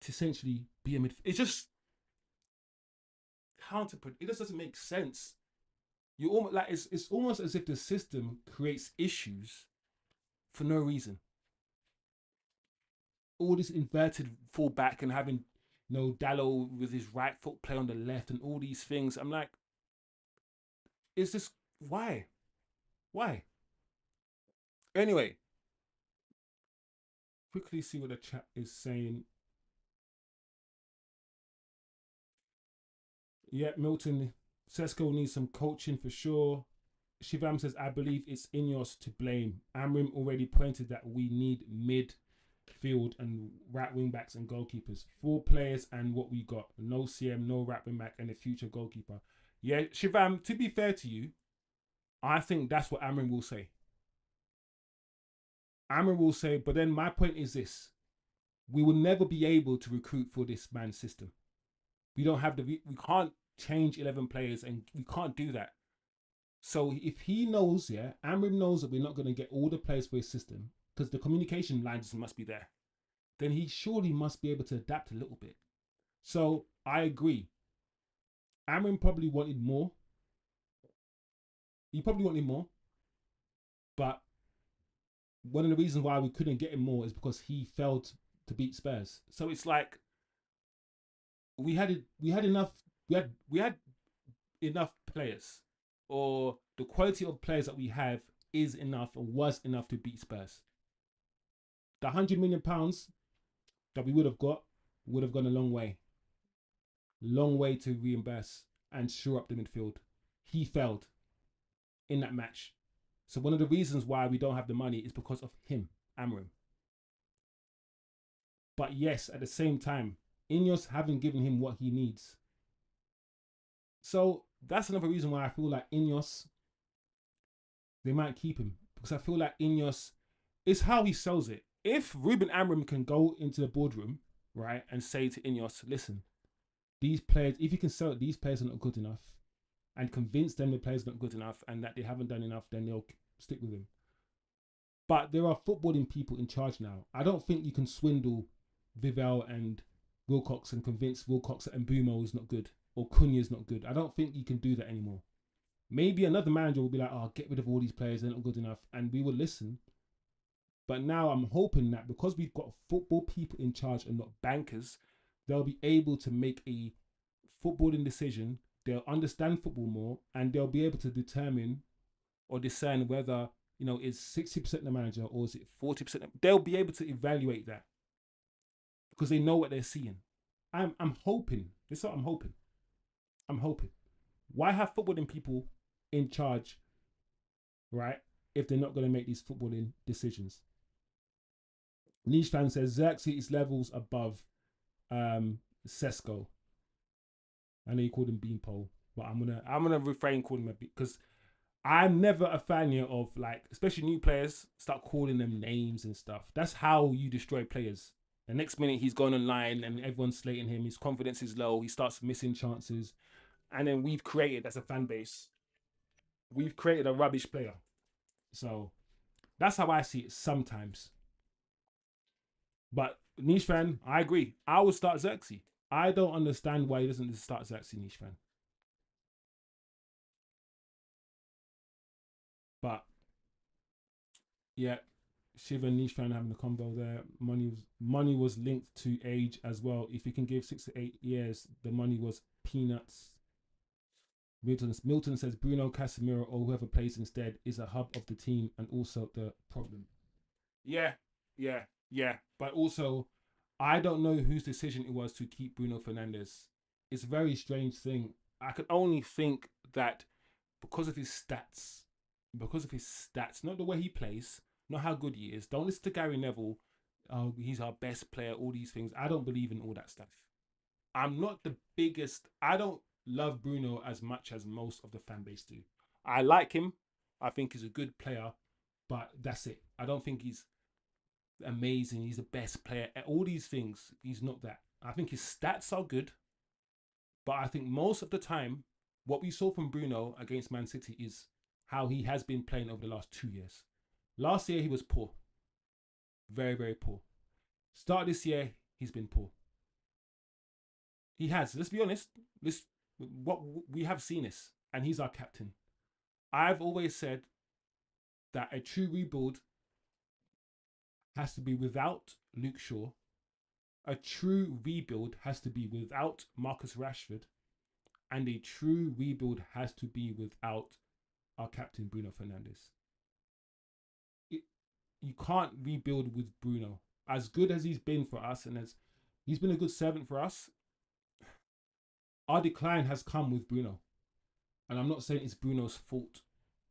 to essentially be a midfielder? It's just counterproductive. It just doesn't make sense. You almost like it's almost as if the system creates issues for no reason. All this inverted fullback and having Dallo with his right foot play on the left and all these things. I'm like, is this why? Why? Anyway, quickly see what the chat is saying. Yeah, Milton, Sesko needs some coaching for sure. Shivam says, I believe it's INEOS to blame. Amorim already pointed that we need midfield and right wing backs and goalkeepers. 4 players and what we got. No CM, no right wing back and a future goalkeeper. Yeah, Shivam, to be fair to you, I think that's what Amorim will say. Amorim will say, but then my point is this. We will never be able to recruit for this man system. We don't have we can't change 11 players and we can't do that. So if he knows, yeah, Amorim knows that we're not going to get all the players for his system because the communication lines must be there, then he surely must be able to adapt a little bit. So I agree. Amorim probably wanted more. He probably wanted more. But one of the reasons why we couldn't get him more is because he failed to beat Spurs. So it's like, we had enough we had enough players, or the quality of players that we have is enough or was enough to beat Spurs. The £100 million that we would have gone a long way to reimburse and shore up the midfield. He failed in that match. So one of the reasons why we don't have the money is because of him, AMORIM. But yes, at the same time, INEOS haven't given him what he needs. So that's another reason why I feel like INEOS, they might keep him. Because I feel like INEOS, it's how he sells it. If Ruben Amorim can go into the boardroom, right, and say to INEOS, listen, these players, if you can sell it, these players are not good enough, and convince them the players are not good enough and that they haven't done enough, then they'll stick with him. But there are footballing people in charge now. I don't think you can swindle Vivell and Wilcox and convince Wilcox that Mbumo is not good or Cunha is not good. I don't think you can do that anymore. Maybe another manager will be like, oh, get rid of all these players, they're not good enough, and we will listen. But now I'm hoping that because we've got football people in charge and not bankers, they'll be able to make a footballing decision. They'll understand football more, and they'll be able to determine or discern whether, you know, is 60% the manager or is it 40%. They'll be able to evaluate that because they know what they're seeing. I'm hoping. This is what I'm hoping. I'm hoping. Why have footballing people in charge, right, if they're not going to make these footballing decisions? Niche fan says Xerxes is levels above Sesko. I know you called him Beanpole, but I'm gonna refrain calling him a because I'm never a fan here of, like, especially new players, start calling them names and stuff. That's how you destroy players. The next minute he's gone online and everyone's slating him. His confidence is low. He starts missing chances, and then we've created, as a fan base, we've created a rubbish player. So that's how I see it sometimes. But Niche fan, I agree. I would start Xerxes. I don't understand why he doesn't start Xerxes, Niche fan. But yeah, Shiva and Niche fan having a combo there. Money was linked to age as well. If you can give 6 to 8 years, the money was peanuts. Milton says Bruno Casemiro or whoever plays instead is a hub of the team and also the problem. Yeah. But also, I don't know whose decision it was to keep Bruno Fernandes. It's a very strange thing. I can only think that because of his stats, not the way he plays, not how good he is. Don't listen to Gary Neville. Oh, he's our best player, all these things. I don't believe in all that stuff. I'm not the biggest. I don't love Bruno as much as most of the fan base do. I like him. I think he's a good player, but that's it. I don't think he's amazing. He's the best player. All these things, he's not that. I think his stats are good, but I think most of the time, what we saw from Bruno against Man City is how he has been playing over the last 2 years. Last year, he was poor. Very, very poor. Start this year, he's been poor. He has. Let's be honest. What we have seen this, and he's our captain. I've always said that a true rebuild has to be without Luke Shaw. A true rebuild has to be without Marcus Rashford, and a true rebuild has to be without our captain Bruno Fernandes. You can't rebuild with Bruno. As good as he's been for us, and as he's been a good servant for us, our decline has come with Bruno. And I'm not saying it's Bruno's fault.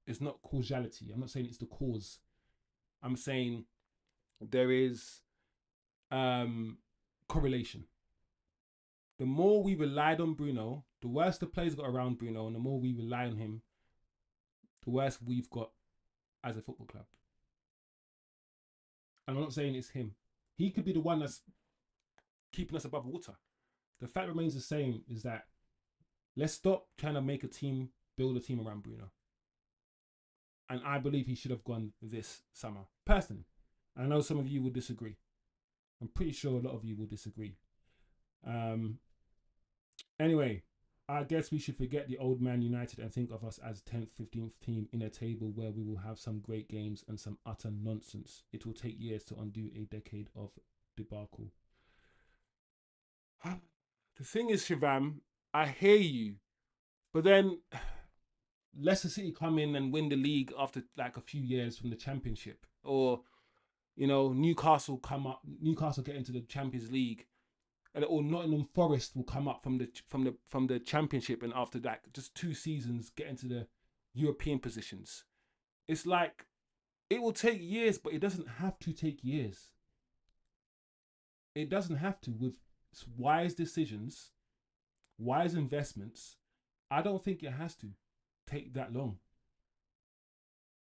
It's not causality. I'm not saying it's the cause. I'm saying there is correlation. The more we relied on Bruno, the worse the players got around Bruno, and the more we rely on him, the worse we've got as a football club. And I'm not saying it's him. He could be the one that's keeping us above water. The fact remains the same, is that let's stop trying to make a team, build a team around Bruno. And I believe he should have gone this summer, personally. I know some of you will disagree. I'm pretty sure a lot of you will disagree. Anyway, I guess we should forget the old Man United and think of us as 10th, 15th team in a table where we will have some great games and some utter nonsense. It will take years to undo a decade of debacle. the thing is, Shivam, I hear you, but then Leicester City come in and win the league after like a few years from the Championship, or Newcastle come up, Newcastle get into the Champions League, or Nottingham Forest will come up from the Championship, and after that, just 2 seasons get into the European positions. It's like it will take years, but it doesn't have to take years. It doesn't have to with wise decisions, wise investments. I don't think it has to take that long.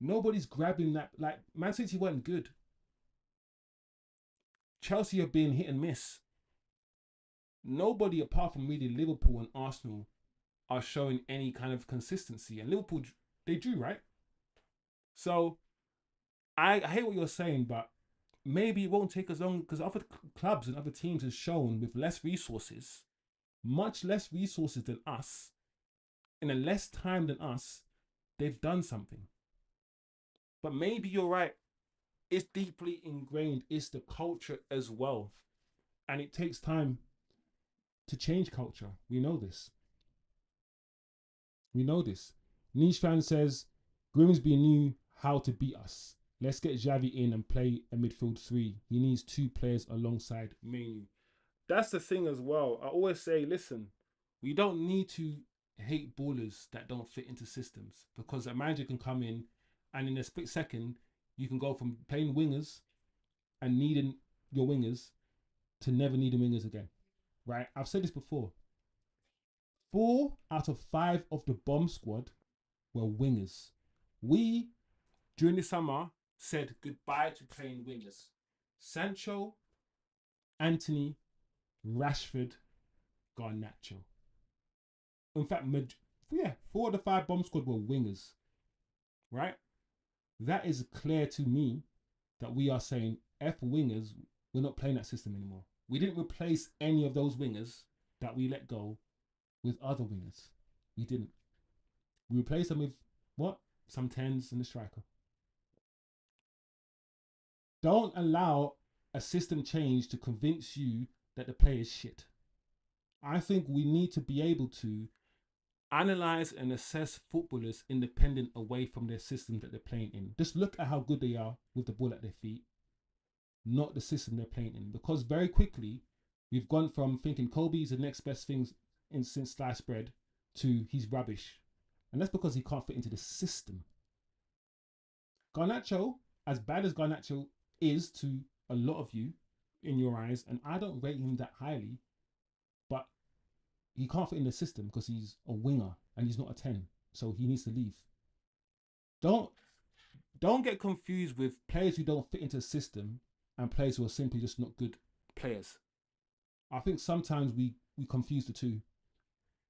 Nobody's grabbing that. Like Man City weren't good. Chelsea are being hit and miss. Nobody apart from really Liverpool and Arsenal are showing any kind of consistency. And Liverpool, they drew, right? So I hear what you're saying, but maybe it won't take as long because other clubs and other teams have shown with less resources, much less resources than us, in a less time than us, they've done something. But maybe you're right. It's deeply ingrained. It's the culture as well. And it takes time to change culture. We know this. We know this. Niche fan says, Grimsby knew how to beat us. Let's get Xavi in and play a midfield three. He needs 2 players alongside Mainoo. That's the thing as well. I always say, listen, we don't need to hate ballers that don't fit into systems, because a manager can come in and in a split second, you can go from playing wingers and needing your wingers to never needing wingers again. Right? I've said this before. 4 out of 5 of the bomb squad were wingers. We, during the summer, said goodbye to playing wingers. Sancho, Anthony, Rashford, Garnacho. In fact, 4 of the 5 bomb squad were wingers. Right? That is clear to me that we are saying F wingers, we're not playing that system anymore. We didn't replace any of those wingers that we let go with other wingers. We didn't. We replaced them with what? Some 10s and a striker. Don't allow a system change to convince you that the play is shit. I think we need to be able to analyze and assess footballers independent away from their system that they're playing in. Just look at how good they are with the ball at their feet, not the system they're playing in. Because very quickly, we've gone from thinking Kobe's the next best thing since sliced bread to he's rubbish. And that's because he can't fit into the system. Garnacho, as bad as Garnacho is to a lot of you in your eyes, and I don't rate him that highly, but he can't fit in the system because he's a winger and he's not a 10, so he needs to leave. Don't get confused with players who don't fit into the system and players who are simply just not good players. I think sometimes we confuse the two,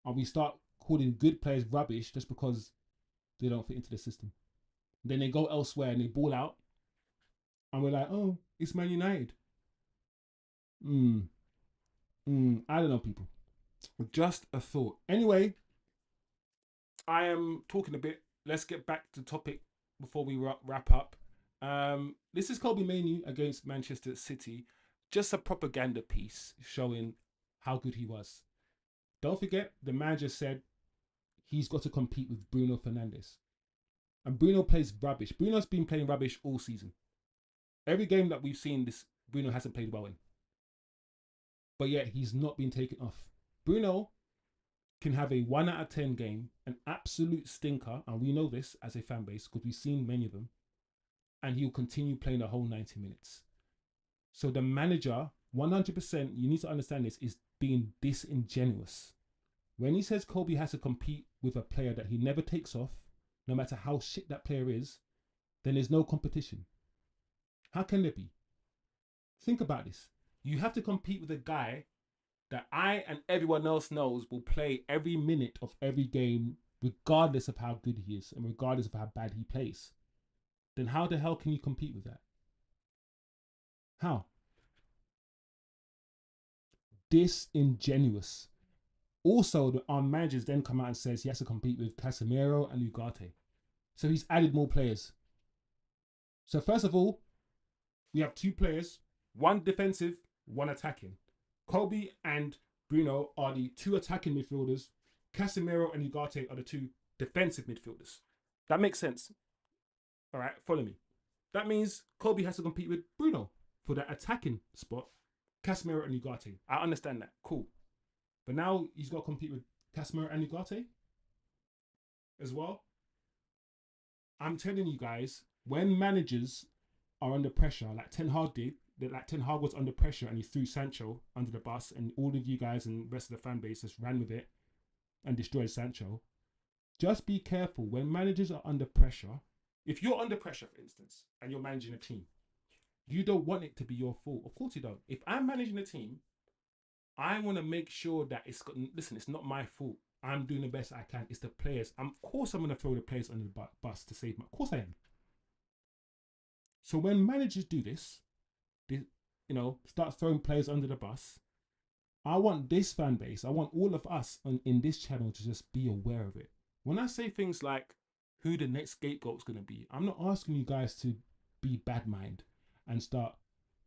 and we start calling good players rubbish just because they don't fit into the system. Then they go elsewhere and they ball out, and we're like, oh, it's Man United. I don't know, people. Just a thought. Anyway, I am talking a bit. Let's get back to the topic before we wrap up. This is Kobe Mainoo against Manchester City. Just a propaganda piece showing how good he was. Don't forget, the manager said he's got to compete with Bruno Fernandes. And Bruno plays rubbish. Bruno's been playing rubbish all season. Every game that we've seen, Bruno hasn't played well in. But yet, he's not been taken off. Bruno can have a 1 out of 10 game, an absolute stinker, and we know this as a fan base because we've seen many of them, and he'll continue playing the whole 90 minutes. So the manager, 100%, you need to understand this, is being disingenuous. When he says Kobe has to compete with a player that he never takes off, no matter how shit that player is, then there's no competition. How can there be? Think about this. You have to compete with a guy that I and everyone else knows will play every minute of every game, regardless of how good he is and regardless of how bad he plays. Then how the hell can you compete with that? How? Disingenuous. Also, our managers then come out and says he has to compete with Casemiro and Ugarte. So he's added more players. So first of all, we have 2 players, one defensive, one attacking. Kobe and Bruno are the two attacking midfielders. Casemiro and Ugarte are the two defensive midfielders. That makes sense. All right, follow me. That means Kobe has to compete with Bruno for that attacking spot. Casemiro and Ugarte. I understand that. Cool. But now he's got to compete with Casemiro and Ugarte as well. I'm telling you guys, when managers are under pressure, like Ten Hag did, like Ten Hag was under pressure and he threw Sancho under the bus, and all of you guys and the rest of the fan base just ran with it and destroyed Sancho. Just be careful when managers are under pressure. If you're under pressure, for instance, and you're managing a team, you don't want it to be your fault. Of course you don't. If I'm managing a team, I want to make sure that it's got, listen, it's not my fault. I'm doing the best I can. It's the players. Of course I'm going to throw the players under the bus to save my, of course I am. So when managers do this, they, start throwing players under the bus, I want this fan base, I want all of us in this channel to just be aware of it. When I say things like who the next scapegoat is going to be, I'm not asking you guys to be bad mind and start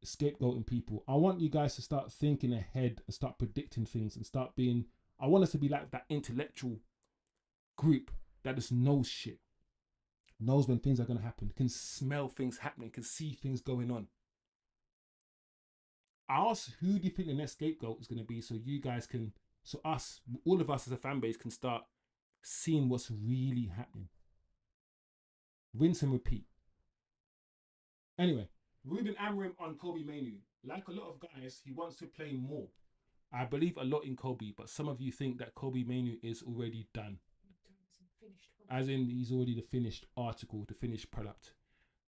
scapegoating people. I want you guys to start thinking ahead and start predicting things and start being, I want us to be like that intellectual group that just knows shit, knows when things are going to happen, can smell things happening, can see things going on. I ask, who do you think the next scapegoat is going to be, so you guys can, so us, all of us as a fan base can start seeing what's really happening. Rinse and repeat. Anyway, Ruben Amorim on Kobe Mainoo. Like a lot of guys, he wants to play more. I believe a lot in Kobe, but some of you think that Kobe Mainoo is already done. As in, he's already the finished article, the finished product.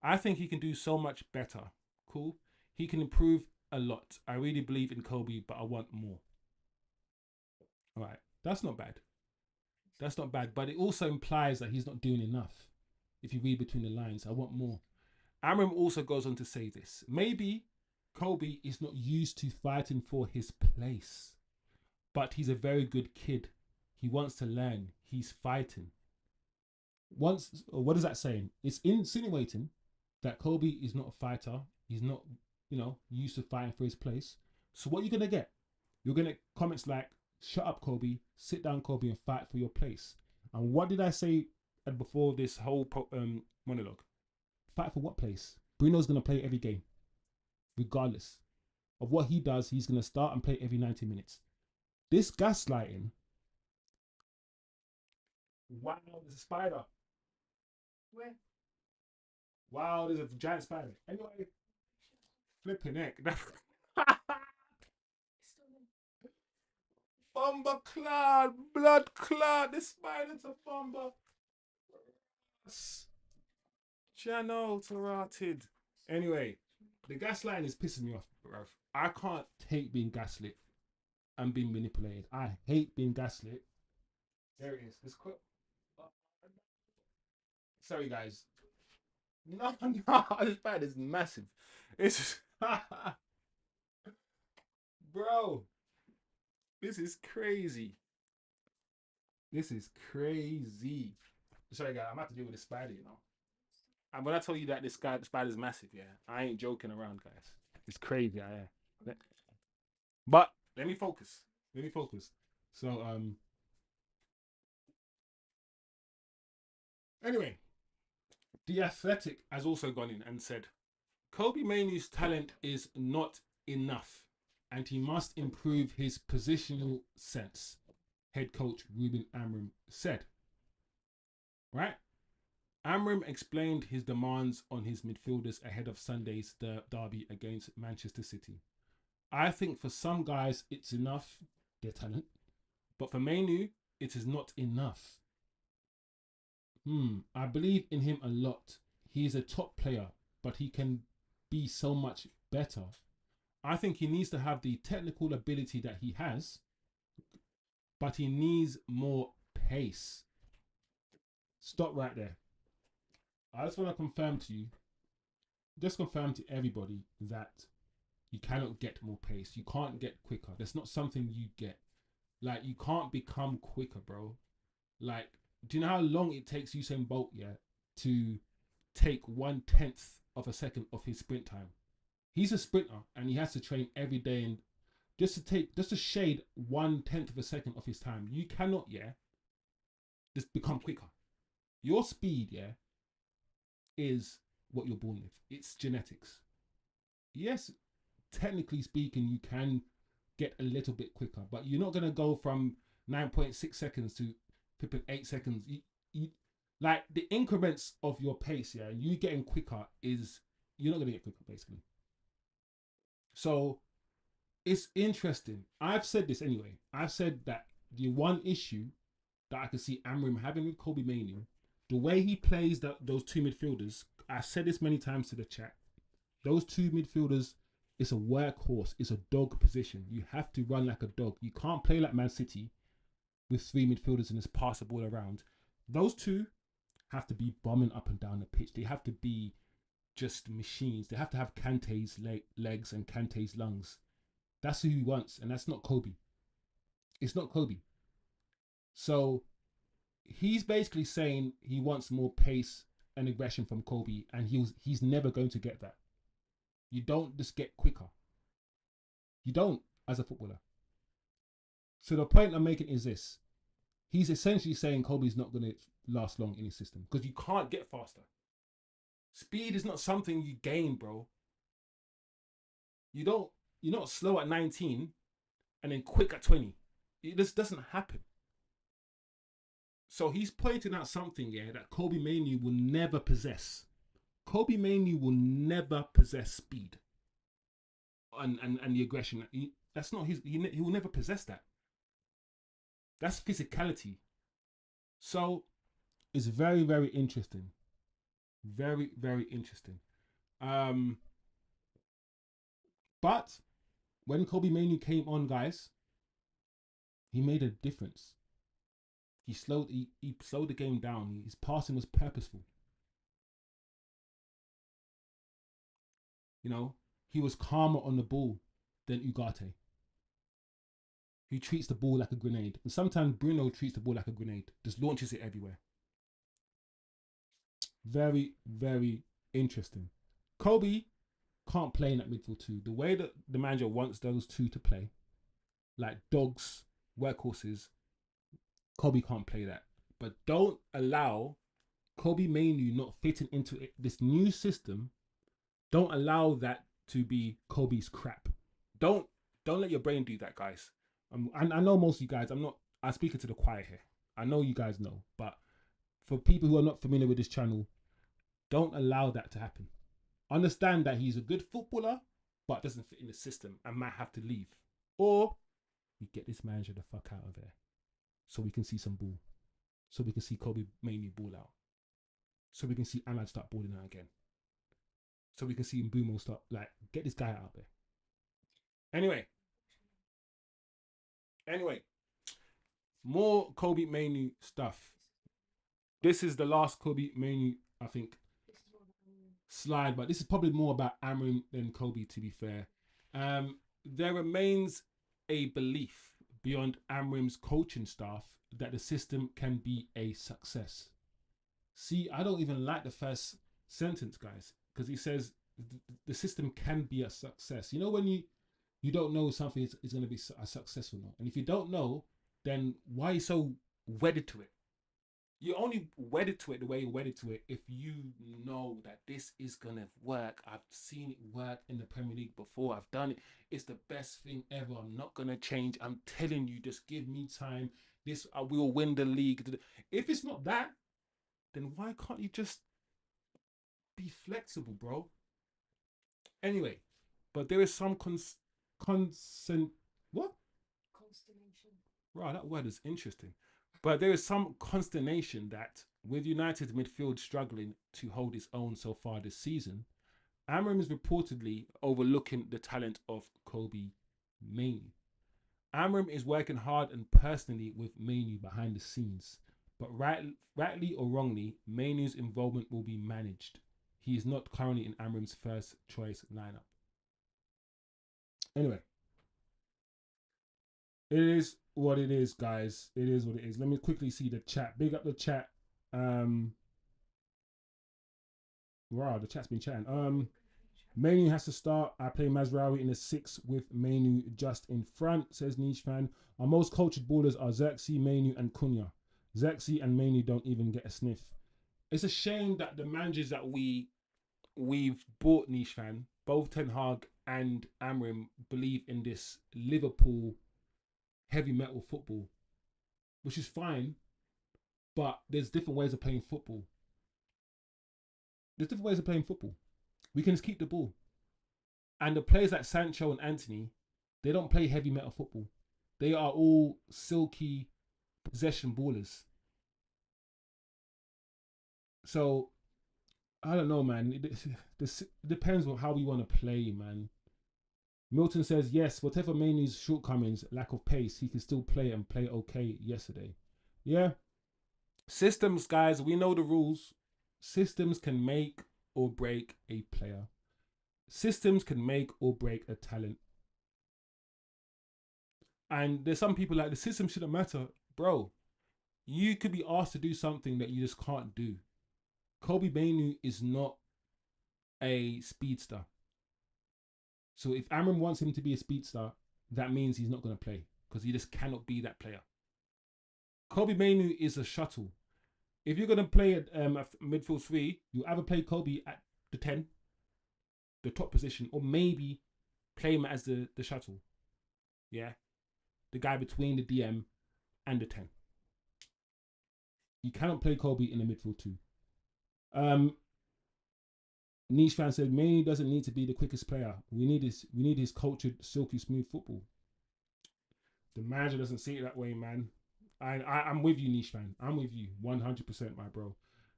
I think he can do so much better. Cool. He can improve a lot. I really believe in Kobe, but I want more. All right. That's not bad. That's not bad. But it also implies that he's not doing enough. If you read between the lines, I want more. Amorim also goes on to say this. Maybe Kobe is not used to fighting for his place, but he's a very good kid. He wants to learn. He's fighting. What is that saying? It's insinuating that Kobe is not a fighter. He's not, used to fighting for his place. So what you're going to get? You're going to get comments like, shut up, Kobe. Sit down, Kobe, and fight for your place. And what did I say before this whole monologue? Fight for what place? Bruno's going to play every game. Regardless of what he does, he's going to start and play every 90 minutes. This gaslighting. Wow, there's a spider. Where? Wow, there's a giant spider. Anyway, flipping heck. Fumba cloud, blood cloud. This spider's a fumba. Channel rotted. Anyway, the gaslighting is pissing me off, bruv. I can't take being gaslit and being manipulated. I hate being gaslit. There it is. This quick. Sorry, guys. No, this spider is massive. It's bro. This is crazy. This is crazy. Sorry, guys. I'm about to deal with this spider, And when I tell you that this spider's massive, yeah, I ain't joking around, guys. It's crazy, yeah. But let me focus. So, anyway, The Athletic has also gone in and said, Kobe Mainoo's talent is not enough, and he must improve his positional sense, head coach Ruben Amorim said. Right? Amorim explained his demands on his midfielders ahead of Sunday's derby against Manchester City. I think for some guys it's enough, their talent, but for Mainoo, it is not enough. I believe in him a lot. He is a top player, but he can be so much better. I think he needs to have the technical ability that he has, but he needs more pace. Stop right there. I just want to confirm to you, confirm to everybody that you cannot get more pace. You can't get quicker. That's not something you get. Like, you can't become quicker, bro. Like, do you know how long it takes Usain Bolt, to take 1/10 of a second of his sprint time? He's a sprinter and he has to train every day and just to shade 1/10 of a second of his time. You cannot, yeah, just become quicker. Your speed, yeah, is what you're born with. It's genetics. Yes, technically speaking, you can get a little bit quicker, but you're not gonna go from 9.6 seconds to 8 seconds. Like the increments of your pace, yeah, you getting quicker is you're not gonna get quicker basically. So it's interesting. I've said this anyway. I've said that the one issue that I could see AMORIM having with Kobbie Mainoo, the way he plays those two midfielders, I said this many times to the chat, those two midfielders, it's a workhorse, it's a dog position. You have to run like a dog. You can't play like Man City with three midfielders and just pass the ball around. Those two have to be bombing up and down the pitch. They have to be just machines. They have to have Kante's legs and Kante's lungs. That's who he wants, and that's not Kobbie. It's not Kobbie. So he's basically saying he wants more pace and aggression from Kobbie, and he's never going to get that. You don't just get quicker. You don't as a footballer. So the point I'm making is this. He's essentially saying Kobbie's not going to last long in his system because you can't get faster. Speed is not something you gain, bro. You're not slow at 19 and then quick at 20. It just doesn't happen. So he's pointing out something, yeah, that Kobbie Mainoo will never possess. Kobbie Mainoo will never possess speed and the aggression. That's not his. He will never possess that. That's physicality. So it's very, very interesting. Very, very interesting. But when Kobbie Mainoo came on, guys, he made a difference. He slowed the game down. His passing was purposeful. You know, he was calmer on the ball than Ugarte, who treats the ball like a grenade. And sometimes Bruno treats the ball like a grenade, just launches it everywhere. Very, very interesting. Kobbie can't play in that midfield two. The way that the manager wants those two to play, like dogs, workhorses, Kobbie can't play that. But don't allow Kobbie Mainoo not fitting into this new system. Don't allow that to be Kobbie's crap. Don't let your brain do that, guys. I know most of you guys. I'm speaking to the choir here. I know you guys know, but for people who are not familiar with this channel, don't allow that to happen. Understand that he's a good footballer, but doesn't fit in the system and might have to leave. Or we get this manager the fuck out of there, so we can see some ball, so we can see Kobbie Mainoo ball out, so we can see Ahmad start balling out again, so we can see Mbumo start, like, get this guy out there. Anyway, more Kobbie Mainoo stuff. This is the last Kobbie Mainoo, I think, slide, but this is probably more about AMORIM than Kobbie, to be fair. There remains a belief beyond AMORIM's coaching staff that the system can be a success. See, I don't even like the first sentence, guys, because he says the system can be a success. You know, when you don't know something is going to be a success or not, and if you don't know, then why are you so wedded to it? You're only wedded to it the way you're wedded to it if you know that this is gonna work. I've seen it work in the Premier League before. I've done it. It's the best thing ever. I'm not gonna change. I'm telling you, just give me time. This I will win the league. If it's not that, then why can't you just be flexible, bro? Anyway, but there is some consternation. Wow, that word is interesting. But there is some consternation that with United's midfield struggling to hold its own so far this season, AMORIM is reportedly overlooking the talent of Kobbie Mainoo. AMORIM is working hard and personally with Mainoo behind the scenes, but rightly or wrongly, Mainoo's involvement will be managed. He is not currently in AMORIM's first choice lineup. Anyway, it is what it is, guys. It is what it is. Let me quickly see the chat. Big up the chat. Wow, the chat's been chatting. Mainu has to start. I play Mazraoui in the 6 with Mainu just in front, says Niche Fan. Our most cultured ballers are Xerxes, Mainu, and Cunha. Xerxes and Mainu don't even get a sniff. It's a shame that the managers that we've bought, Niche Fan, both Ten Hag and AMORIM, believe in this Liverpool heavy metal football, which is fine, but there's different ways of playing football. There's different ways of playing football. We can just keep the ball. And the players like Sancho and Anthony, they don't play heavy metal football. They are all silky possession ballers. So, I don't know, man. It depends on how we want to play, man. Milton says, yes, whatever Mainu's shortcomings, lack of pace, he can still play and play okay yesterday. Yeah. Systems, guys, we know the rules. Systems can make or break a player. Systems can make or break a talent. And there's some people like, the system shouldn't matter. Bro, you could be asked to do something that you just can't do. Kobe Mainu is not a speedster. So if AMORIM wants him to be a speedster, that means he's not going to play, because he just cannot be that player. Kobe Mainu is a shuttle. If you're going to play at midfield 3, you either play Kobe at the 10, the top position, or maybe play him as the shuttle. Yeah? The guy between the DM and the 10. You cannot play Kobe in the midfield 2. Niche Fan said, Mainu doesn't need to be the quickest player. We need his cultured, silky smooth football. The manager doesn't see it that way, man. I'm with you, Niche Fan. I'm with you 100%, my bro.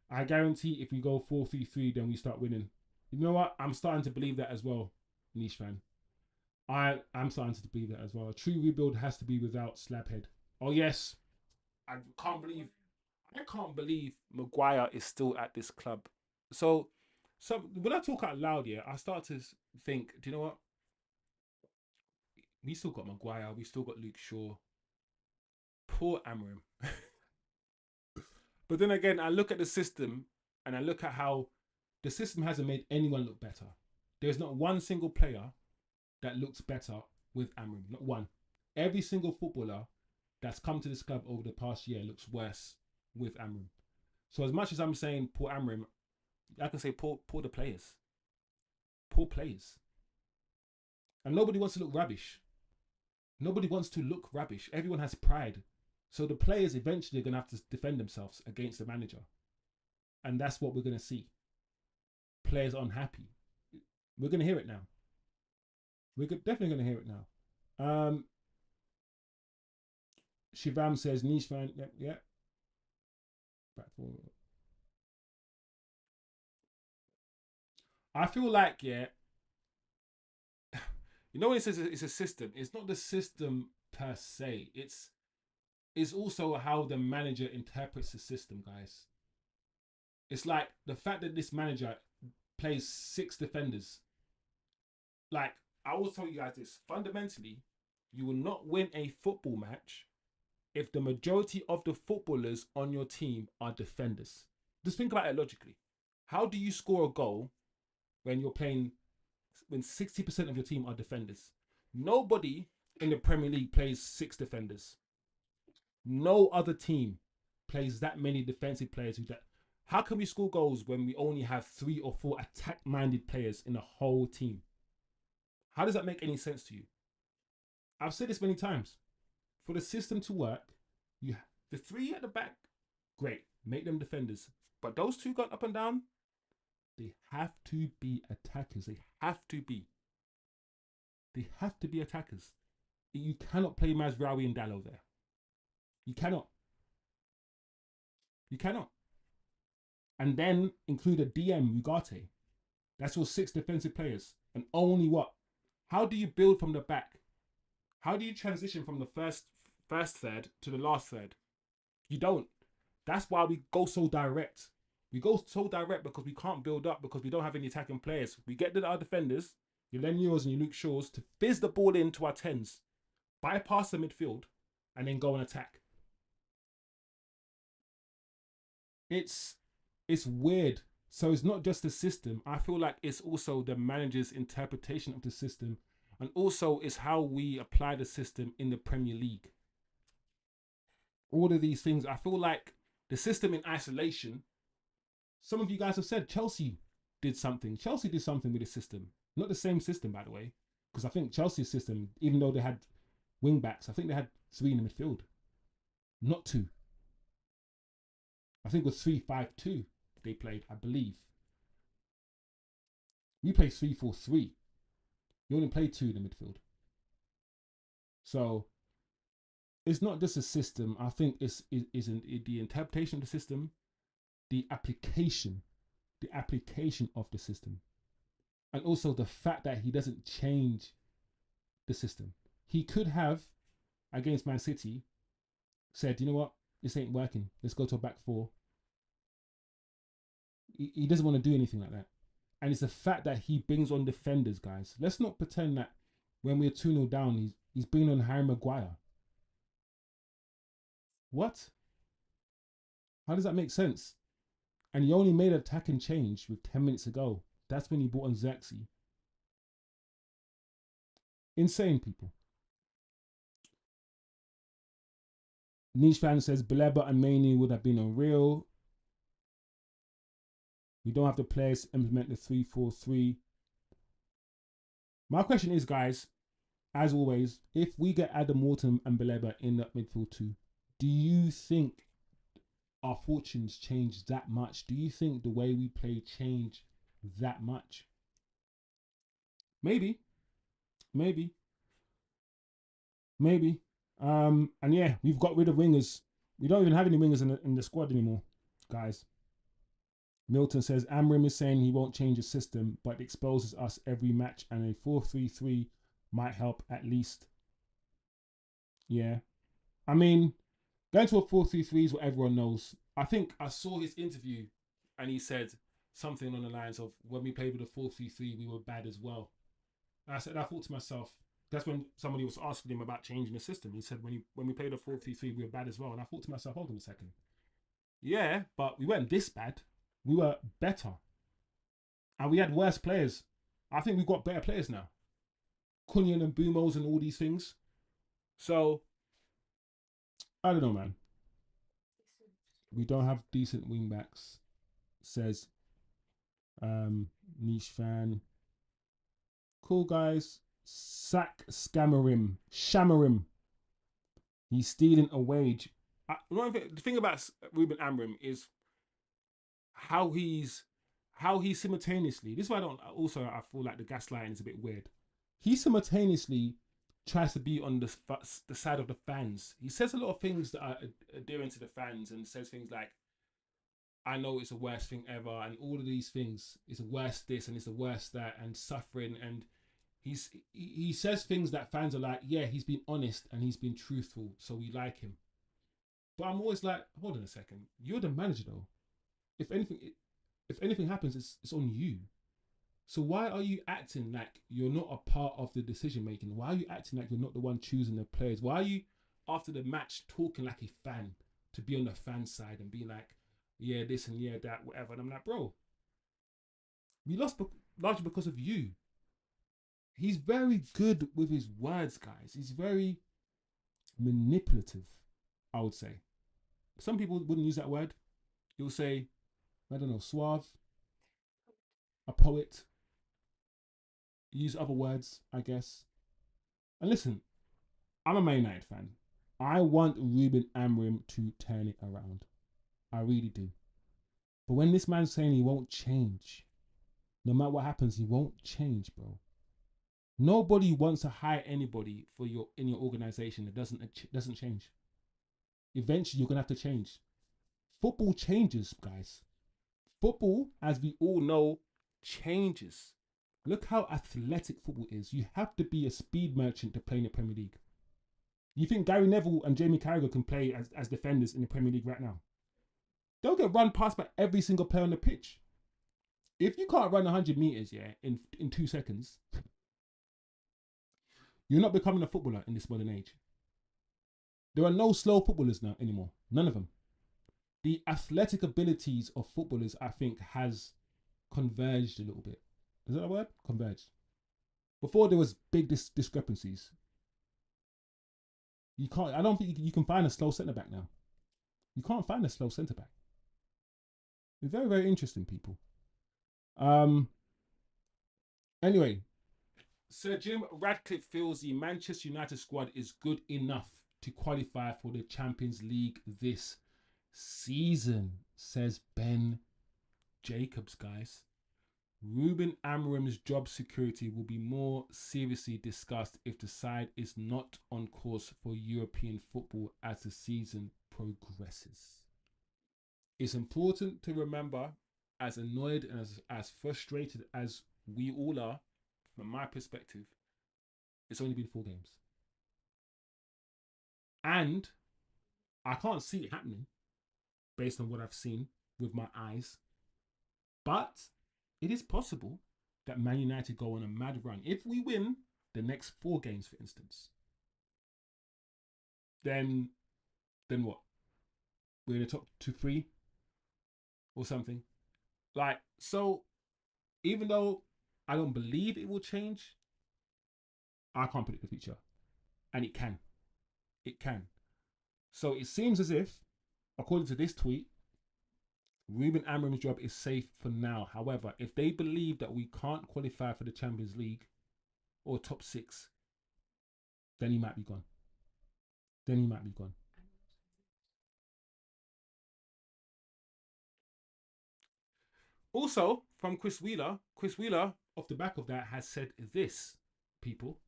I guarantee if we go 4-3-3, then we start winning. You know what? I'm starting to believe that as well, Niche Fan. I'm starting to believe that as well. A true rebuild has to be without Slabhead. Oh yes, I can't believe Maguire is still at this club. So when I talk out loud, yeah, I start to think, do you know what? We still got Maguire. We still got Luke Shaw. Poor AMORIM. But then again, I look at the system and I look at how the system hasn't made anyone look better. There's not one single player that looks better with AMORIM. Not one. Every single footballer that's come to this club over the past year looks worse with AMORIM. So as much as I'm saying poor AMORIM, I can say poor the players. Poor players. And nobody wants to look rubbish. Nobody wants to look rubbish. Everyone has pride. So the players eventually are going to have to defend themselves against the manager. And that's what we're going to see. Players unhappy. We're going to hear it now. We're definitely going to hear it now. Shivam says, Niche Fan, yeah. Back forward. I feel like, yeah, you know when it says it's a system, it's not the system per se. It's also how the manager interprets the system, guys. It's like the fact that this manager plays 6 defenders. Like, I will tell you guys this. Fundamentally, you will not win a football match if the majority of the footballers on your team are defenders. Just think about it logically. How do you score a goal when 60% of your team are defenders? Nobody in the Premier League plays 6 defenders. No other team plays that many defensive players who that. How can we score goals when we only have 3 or 4 attack-minded players in the whole team? How does that make any sense to you? I've said this many times. For the system to work, the 3 at the back, great, make them defenders. But those 2 going up and down, they have to be attackers. They have to be. They have to be attackers. You cannot play Mazraoui and Dallo there. You cannot. You cannot. And then include a DM, Ugarte. That's your 6 defensive players. And only what? How do you build from the back? How do you transition from the first third to the last third? You don't. That's why we go so direct. We go so direct because we can't build up, because we don't have any attacking players. We get our defenders, your INEOS and your Luke Shaws, to fizz the ball into our 10s, bypass the midfield, and then go and attack. It's weird So it's not just the system. I feel like it's also the manager's interpretation of the system, and also it's how we apply the system in the Premier League. All of these things, I feel like the system in isolation. Some of you guys have said Chelsea did something. Chelsea did something with the system. Not the same system, by the way, because I think Chelsea's system, even though they had wing backs, I think they had 3 in the midfield, not 2. I think it was 3-5-2 they played, I believe. We played 3-4-3. You only played 2 in the midfield. So it's not just a system. I think it's the interpretation of the system, the application of the system, and also the fact that he doesn't change the system. He could have, against Man City, said, you know what, this ain't working. Let's go to a back 4. He doesn't want to do anything like that. And it's the fact that he brings on defenders, guys. Let's not pretend that when we're 2-0 down, he's bringing on Harry Maguire. What? How does that make sense? And he only made an attacking change with 10 minutes ago. That's when he brought on Xerxes. Insane, people. Niche fan says Baleba and Mainz would have been unreal. We don't have the players to implement the 3-4-3. My question is, guys, as always, if we get Adam Morton and Baleba in that midfield too, do you think our fortunes change that much? Do you think the way we play change that much? Maybe. And yeah, we've got rid of wingers. We don't even have any wingers in the squad anymore, guys. Milton says AMORIM is saying he won't change the system, but exposes us every match, and a 4-3-3 might help at least. Yeah. I mean, going to a 4-3-3 is what everyone knows. I think I saw his interview and he said something on the lines of, when we played with a 4-3-3, we were bad as well. And I thought to myself, that's when somebody was asking him about changing the system. He said, when we played a 4-3-3, we were bad as well. And I thought to myself, hold on a second. Yeah, but we weren't this bad. We were better. And we had worse players. I think we've got better players now. Cunyan and Bumos and all these things. So, I don't know, man. We don't have decent wing backs, says niche fan. Cool, guys. Sack Shamarim. He's stealing a wage. The thing about Ruben Amorim is how he's simultaneously. This is why I feel like the gaslighting is a bit weird. He simultaneously tries to be on the side of the fans. He says a lot of things that are adhering to the fans, and says things like, I know it's the worst thing ever, and all of these things. It's the worst this and it's the worst that, and suffering. And he says things that fans are like, yeah, he's been honest and he's been truthful, so we like him. But I'm always like, hold on a second. You're the manager though. If anything happens, it's on you. So why are you acting like you're not a part of the decision making? Why are you acting like you're not the one choosing the players? Why are you, after the match, talking like a fan, to be on the fan side and be like, yeah, this and yeah, that, whatever? And I'm like, bro, we lost largely because of you. He's very good with his words, guys. He's very manipulative, I would say. Some people wouldn't use that word. He'll say, I don't know, suave, a poet. Use other words, I guess. And listen, I'm a Man United fan. I want Ruben Amorim to turn it around. I really do. But when this man's saying he won't change, no matter what happens, he won't change, bro. Nobody wants to hire anybody in your organization that doesn't change. Eventually, you're gonna have to change. Football changes, guys. Football, as we all know, changes. Look how athletic football is. You have to be a speed merchant to play in the Premier League. You think Gary Neville and Jamie Carragher can play as defenders in the Premier League right now? They'll get run past by every single player on the pitch. If you can't run 100 meters, in 2 seconds, you're not becoming a footballer in this modern age. There are no slow footballers now anymore. None of them. The athletic abilities of footballers, I think, has converged a little bit. Is that a word? Converged. Before there was big discrepancies. You can't. I don't think you can find a slow centre back now. You can't find a slow centre back. It's very, very interesting, people. Anyway, Sir Jim Ratcliffe feels the Manchester United squad is good enough to qualify for the Champions League this season, says Ben Jacobs, guys. Ruben Amorim's job security will be more seriously discussed if the side is not on course for European football as the season progresses. It's important to remember, as annoyed and as frustrated as we all are, from my perspective, it's only been 4 games. And I can't see it happening based on what I've seen with my eyes. But it is possible that Man United go on a mad run. If we win the next 4 games, for instance, then what? We're in the top 2-3 or something. Like, so even though I don't believe it will change, I can't predict the future. And it can. It can. So it seems as if, according to this tweet, Ruben Amorim's job is safe for now. However, if they believe that we can't qualify for the Champions League or top 6, then he might be gone. Also, from Chris Wheeler, off the back of that, has said this, people.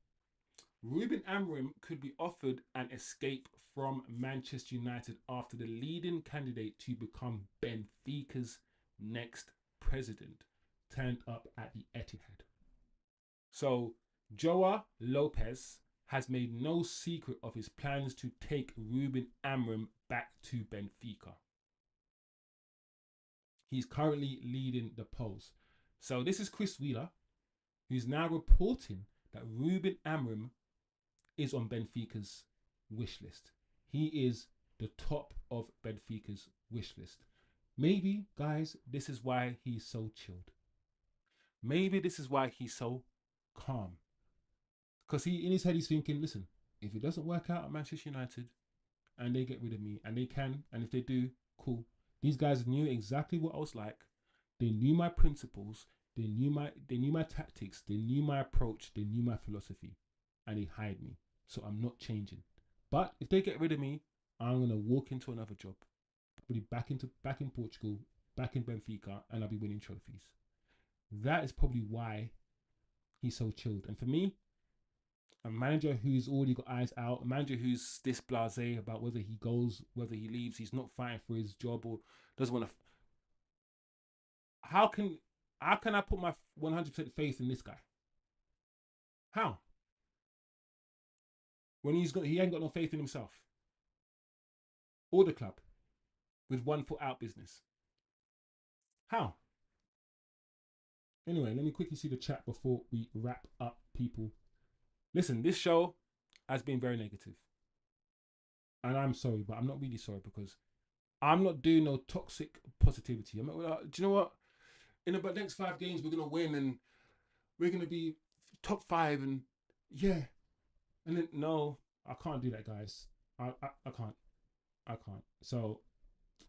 Ruben Amorim could be offered an escape from Manchester United after the leading candidate to become Benfica's next president turned up at the Etihad. So, Joao Lopez has made no secret of his plans to take Ruben Amorim back to Benfica. He's currently leading the polls. So this is Chris Wheeler, who's now reporting that Ruben Amorim is on Benfica's wish list. He is the top of Benfica's wish list. Maybe, guys, this is why he's so chilled. Maybe this is why he's so calm. Because in his head, he's thinking, listen, if it doesn't work out at Manchester United and they get rid of me, and they can, and if they do, cool. These guys knew exactly what I was like. They knew my principles. They knew my tactics. They knew my approach. They knew my philosophy. And they hired me. So I'm not changing. But if they get rid of me, I'm gonna walk into another job. Probably back in Portugal, back in Benfica, and I'll be winning trophies. That is probably why he's so chilled. And for me, a manager who's already got eyes out, a manager who's this blasé about whether he goes, whether he leaves, he's not fighting for his job or doesn't want to. How can I put my 100% faith in this guy? How? When he ain't got no faith in himself or the club with 1 foot out business. How? Anyway, let me quickly see the chat before we wrap up, people. Listen, this show has been very negative. And I'm sorry, but I'm not really sorry because I'm not doing no toxic positivity. I'm not, do you know what? In about next 5 games, we're going to win and we're going to be top 5 and yeah. And then, no, I can't do that, guys. I can't. So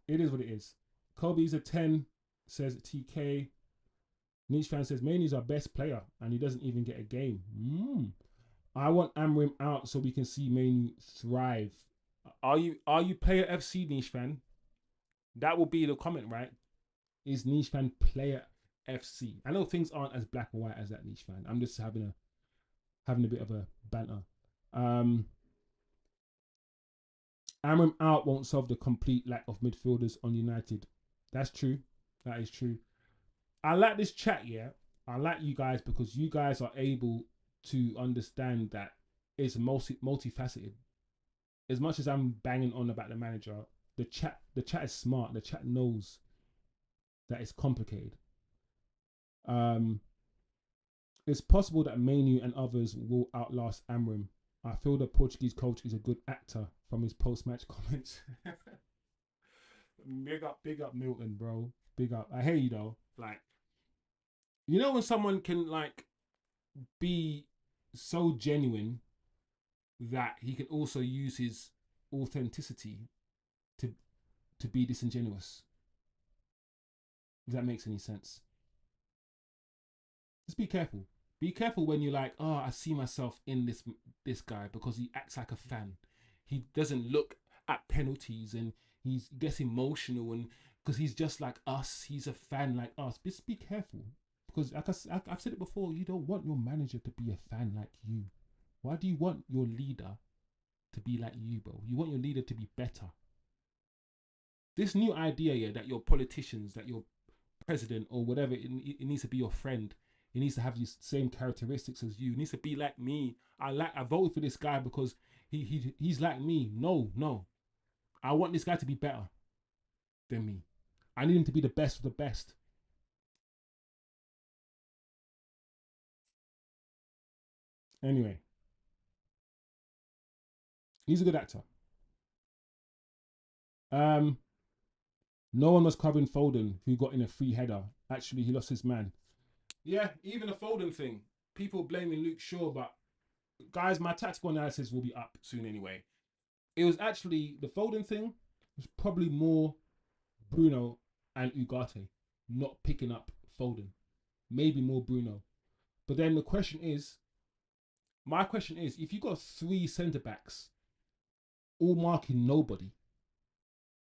it is what it is. Kobe's a 10, says TK. Niche fan says, Mainz our best player and he doesn't even get a game. I want Amorim out so we can see Mainz thrive. Are you player FC, Niche fan? That will be the comment, right? Is Niche fan player FC? I know things aren't as black and white as that, Niche fan. I'm just having a bit of a banter. Amorim out won't solve the complete lack of midfielders on United. That's true. That is true. I like this chat, yeah. I like you guys because you guys are able to understand that it's multifaceted. As much as I'm banging on about the manager, the chat is smart. The chat knows that it's complicated. It's possible that Manu and others will outlast Amorim. I feel the Portuguese coach is a good actor from his post-match comments. Big up Milton, bro. Big up. I hear you though. Like, You know when someone can like be so genuine that he can also use his authenticity to be disingenuous. If that makes any sense. Just be careful. Be careful when you're like, oh, I see myself in this guy because he acts like a fan. He doesn't look at penalties and he gets emotional and because he's just like us. He's a fan like us. Just be careful because like I've said it before. You don't want your manager to be a fan like you. Why do you want your leader to be like you, bro? You want your leader to be better. This new idea, yeah, that your politicians, that your president or whatever, it needs to be your friend. It needs to have these same characteristics as you. It needs to be like me. I voted for this guy because he's like me. No, no. I want this guy to be better than me. I need him to be the best of the best. Anyway, he's a good actor. Um, no one was covering Foden, who got in a free header. Actually, he lost his man. Yeah, even a Foden thing. People blaming Luke Shaw, but guys, my tactical analysis will be up soon anyway. It was actually the Foden thing was probably more Bruno and Ugarte not picking up Foden. Maybe more Bruno. But then my question is, if you got three centre backs all marking nobody,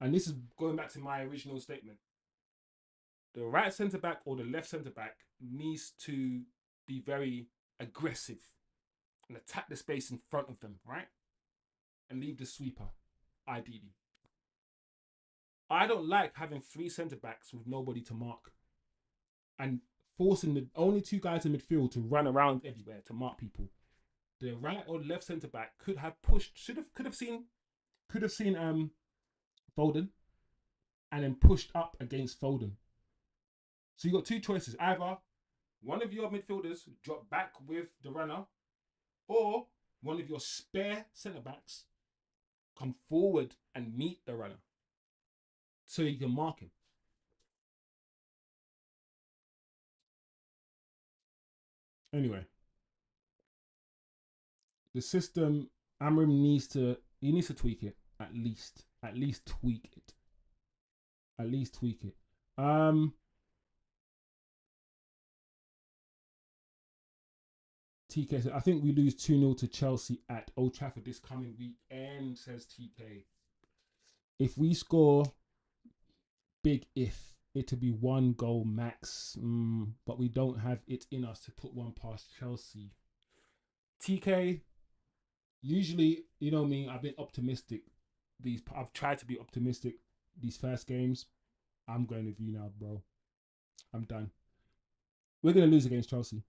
and this is going back to my original statement, the right centre back or the left centre back needs to be very aggressive and attack the space in front of them, right? And leave the sweeper, ideally. I don't like having three centre backs with nobody to mark and forcing the only two guys in midfield to run around everywhere to mark people. The right or left centre back could have pushed, could have seen Foden and then pushed up against Foden. So you got two choices: either one of your midfielders drop back with the runner, or one of your spare centre backs come forward and meet the runner, so you can mark him. Anyway, the system Amram needs to tweak it at least tweak it, at least tweak it. TK said, I think we lose 2-0 to Chelsea at Old Trafford this coming weekend, says TK. If we score big, if it'll be one goal max, but we don't have it in us to put one past Chelsea. TK, usually, you know me, I've been optimistic. I've tried to be optimistic these first games. I'm going with you now, bro. I'm done. We're gonna lose against Chelsea.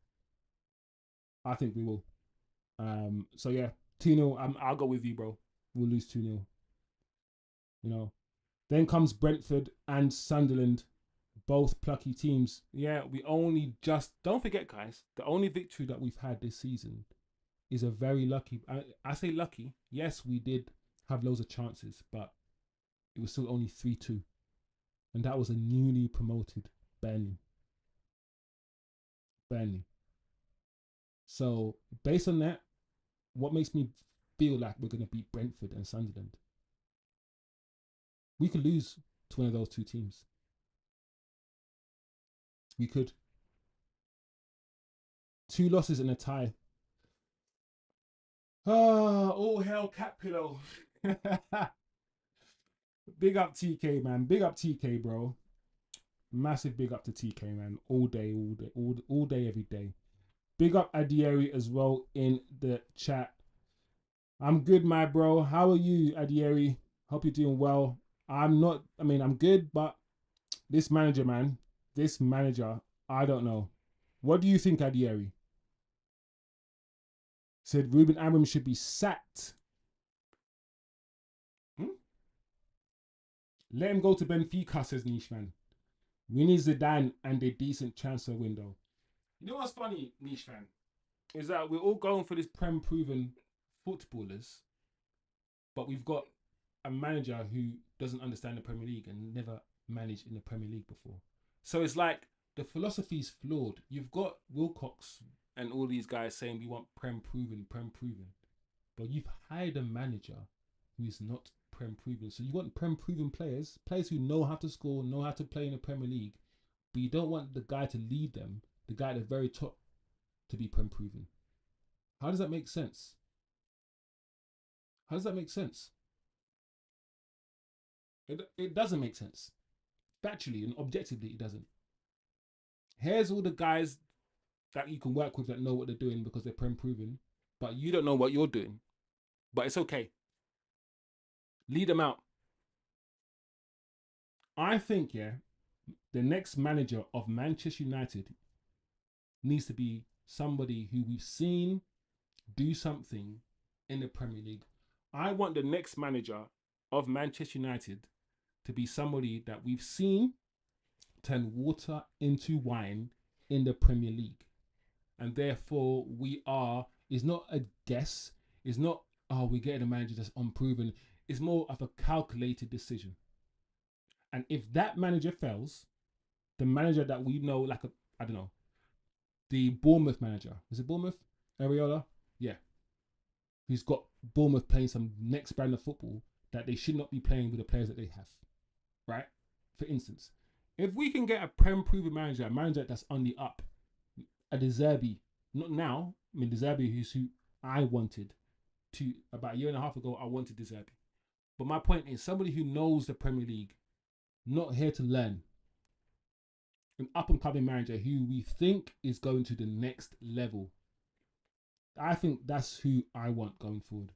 I think we will. So yeah, 2-0. I'll go with you, bro. We'll lose 2-0. You know. Then comes Brentford and Sunderland, both plucky teams. Yeah, we only just don't forget, guys. The only victory that we've had this season is a very lucky. I say lucky. Yes, we did have loads of chances, but it was still only 3-2, and that was a newly promoted Burnley. Burnley. So based on that, what makes me feel like we're going to beat Brentford and Sunderland? We could lose to one of those two teams. We could. Two losses and a tie. Oh, all hell cat pillow. Big up TK, man. Big up TK, bro. Massive big up to TK, man. All day, all day, every day. Big up Adieri as well in the chat. I'm good, my bro. How are you, Adieri? Hope you're doing well. I'm good, but this manager, man, I don't know. What do you think, Adieri? Said Ruben Amorim should be sacked. Hmm? Let him go to Benfica, says Nishman. We need Zidane and a decent transfer window. You know what's funny, Nishman? Is that we're all going for this Prem proven footballers, but we've got a manager who doesn't understand the Premier League and never managed in the Premier League before. So it's like The philosophy is flawed. You've got Wilcox and all these guys saying we want Prem proven, but you've hired a manager who is not Prem proven. So you want Prem proven players, players who know how to score, know how to play in the Premier League, but you don't want the guy to lead them, the guy at the very top, to be Prem proven. How does that make sense? How does that make sense? It doesn't make sense. Factually and objectively, it doesn't. Here's all the guys that you can work with that know what they're doing because they're Prem proven, but you don't know what you're doing. But it's okay. Lead them out. I think, yeah, the next manager of Manchester United needs to be somebody who we've seen do something in the Premier League. I want the next manager of Manchester United to be somebody that we've seen turn water into wine in the Premier League. And therefore, it's not a guess. It's not, oh, we're getting a manager that's unproven. It's more of a calculated decision. And if that manager fails, the manager that we know, like I don't know, the Bournemouth manager, is it Bournemouth? Areola? Yeah. Who's got Bournemouth playing some next brand of football that they should not be playing with the players that they have. Right? For instance, if we can get a Prem proven manager, a manager that's on the up, a De Zerbi, not now, I mean De Zerbi who's who I wanted about a year and a half ago, I wanted De Zerbi. But my point is somebody who knows the Premier League, not here to learn. An up and coming manager who we think is going to the next level. I think that's who I want going forward.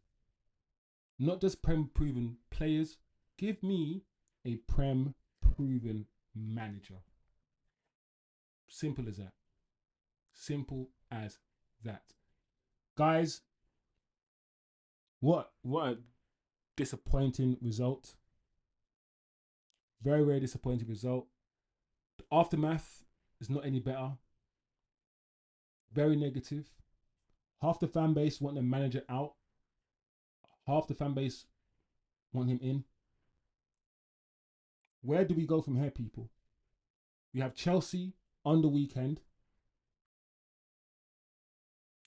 Not just Prem proven players. Give me a Prem proven manager. Simple as that. Simple as that. Guys, what a disappointing result. Very, very disappointing result. The aftermath is not any better. Very negative. Half the fan base want the manager out. Half the fan base want him in. Where do we go from here, people? We have Chelsea on the weekend.